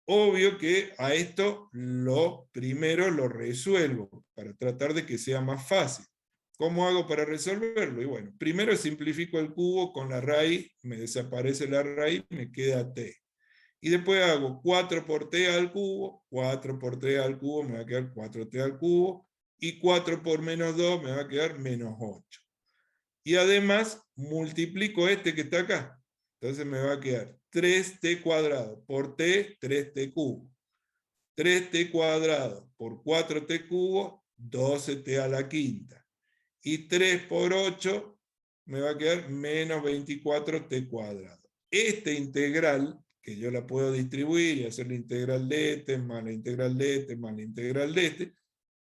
Obvio que a esto primero lo resuelvo, para tratar de que sea más fácil. ¿Cómo hago para resolverlo? Y bueno, primero simplifico el cubo con la raíz, me desaparece la raíz, me queda t. Y después hago 4 por t al cubo, 4 por t al cubo me va a quedar 4t al cubo, y 4 por menos 2 me va a quedar menos 8. Y además multiplico este que está acá. Entonces me va a quedar 3t cuadrado por t, 3t cubo. 3t cuadrado por 4t cubo, 12t a la quinta. Y 3 por 8 me va a quedar menos 24t cuadrado. Este integral, que yo la puedo distribuir y hacer la integral de este, más la integral de este, más la integral de este,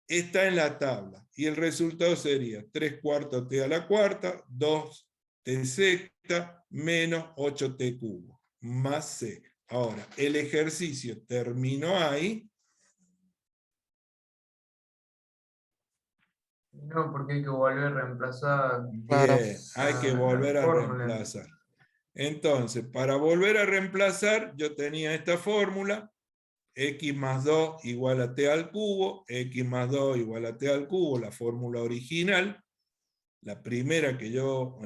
está en la tabla. Y el resultado sería 3 cuartos t a la cuarta, 2t sexta, menos 8t cubo, más c. Ahora, el ejercicio terminó ahí. No, porque hay que volver a reemplazar Claro. Bien, hay que la volver a fórmula. reemplazar. Entonces, para volver a reemplazar, yo tenía esta fórmula, x más 2 igual a t al cubo, x más 2 igual a t al cubo, la fórmula original, la primera que yo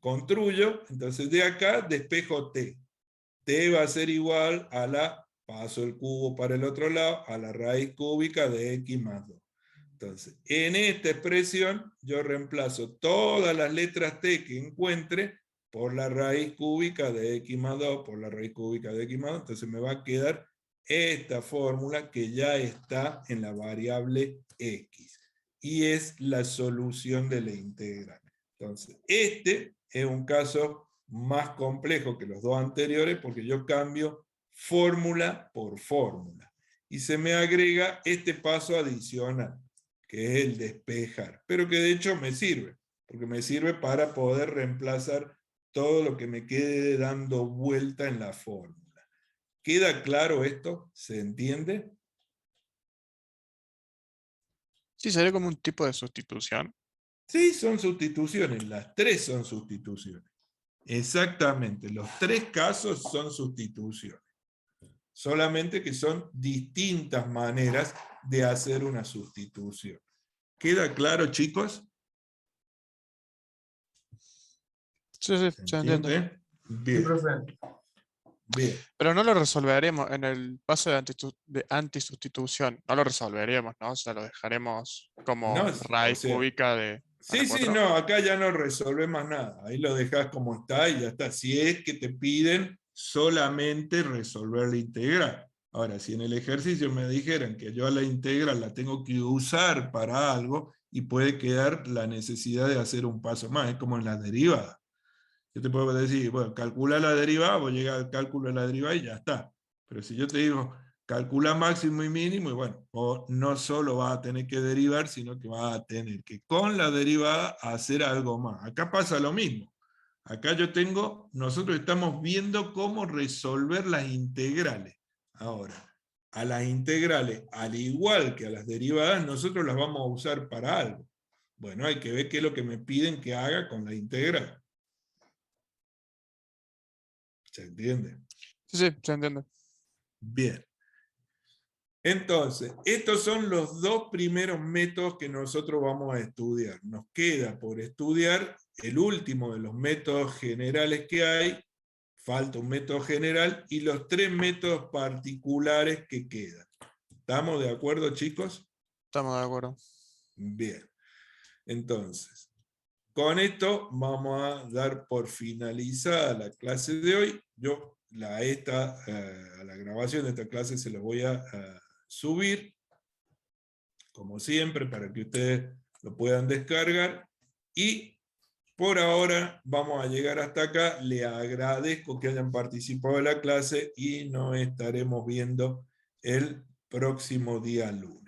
construyo. Entonces de acá despejo t. T va a ser igual a paso el cubo para el otro lado, a la raíz cúbica de x más 2. Entonces, en esta expresión yo reemplazo todas las letras t que encuentre por la raíz cúbica de x más 2, por la raíz cúbica de x más 2, entonces me va a quedar esta fórmula que ya está en la variable x. Y es la solución de la integral. Entonces, este es un caso más complejo que los dos anteriores porque yo cambio fórmula por fórmula. Y se me agrega este paso adicional, que es el despejar, pero que de hecho me sirve, porque me sirve para poder reemplazar todo lo que me quede dando vuelta en la fórmula. ¿Queda claro esto? ¿Se entiende? Sí, sería como un tipo de sustitución. Sí, son sustituciones, las tres son sustituciones. Exactamente, los tres casos son sustituciones. Solamente que son distintas maneras de hacer una sustitución. ¿Queda claro, chicos? Sí, sí, ¿Se se entiende. entiende? Sí, Bien, profe. bien. Pero no lo resolveremos en el paso de antisustitución. No lo resolveremos, ¿no? O sea, lo dejaremos como No, o raíz sea, cúbica de a la sí, 4. no, acá ya no resolve más nada. Ahí lo dejas como está y ya está. Si es que te piden solamente resolver la integral. Ahora, si en el ejercicio me dijeran que yo a la integral la tengo que usar para algo y puede quedar la necesidad de hacer un paso más, es como en la derivada. Yo te puedo decir, bueno, calcula la derivada, vos llegas al cálculo de la derivada y ya está. Pero si yo te digo, calcula máximo y mínimo, y bueno, o no solo vas a tener que derivar, sino que vas a tener que con la derivada hacer algo más. Acá pasa lo mismo. Acá nosotros estamos viendo cómo resolver las integrales. Ahora, a las integrales, al igual que a las derivadas, nosotros las vamos a usar para algo. Bueno, hay que ver qué es lo que me piden que haga con la integral. ¿Se entiende? Sí, sí, se entiende. Bien. Entonces, estos son los dos primeros métodos que nosotros vamos a estudiar. Nos queda por estudiar el último de los métodos generales que hay, falta un método general, y los tres métodos particulares que quedan. ¿Estamos de acuerdo, chicos? Estamos de acuerdo. Bien. Entonces, con esto vamos a dar por finalizada la clase de hoy. Yo a la grabación de esta clase se la voy a subir, como siempre, para que ustedes lo puedan descargar. Y por ahora vamos a llegar hasta acá. Le agradezco que hayan participado de la clase y nos estaremos viendo el próximo día lunes.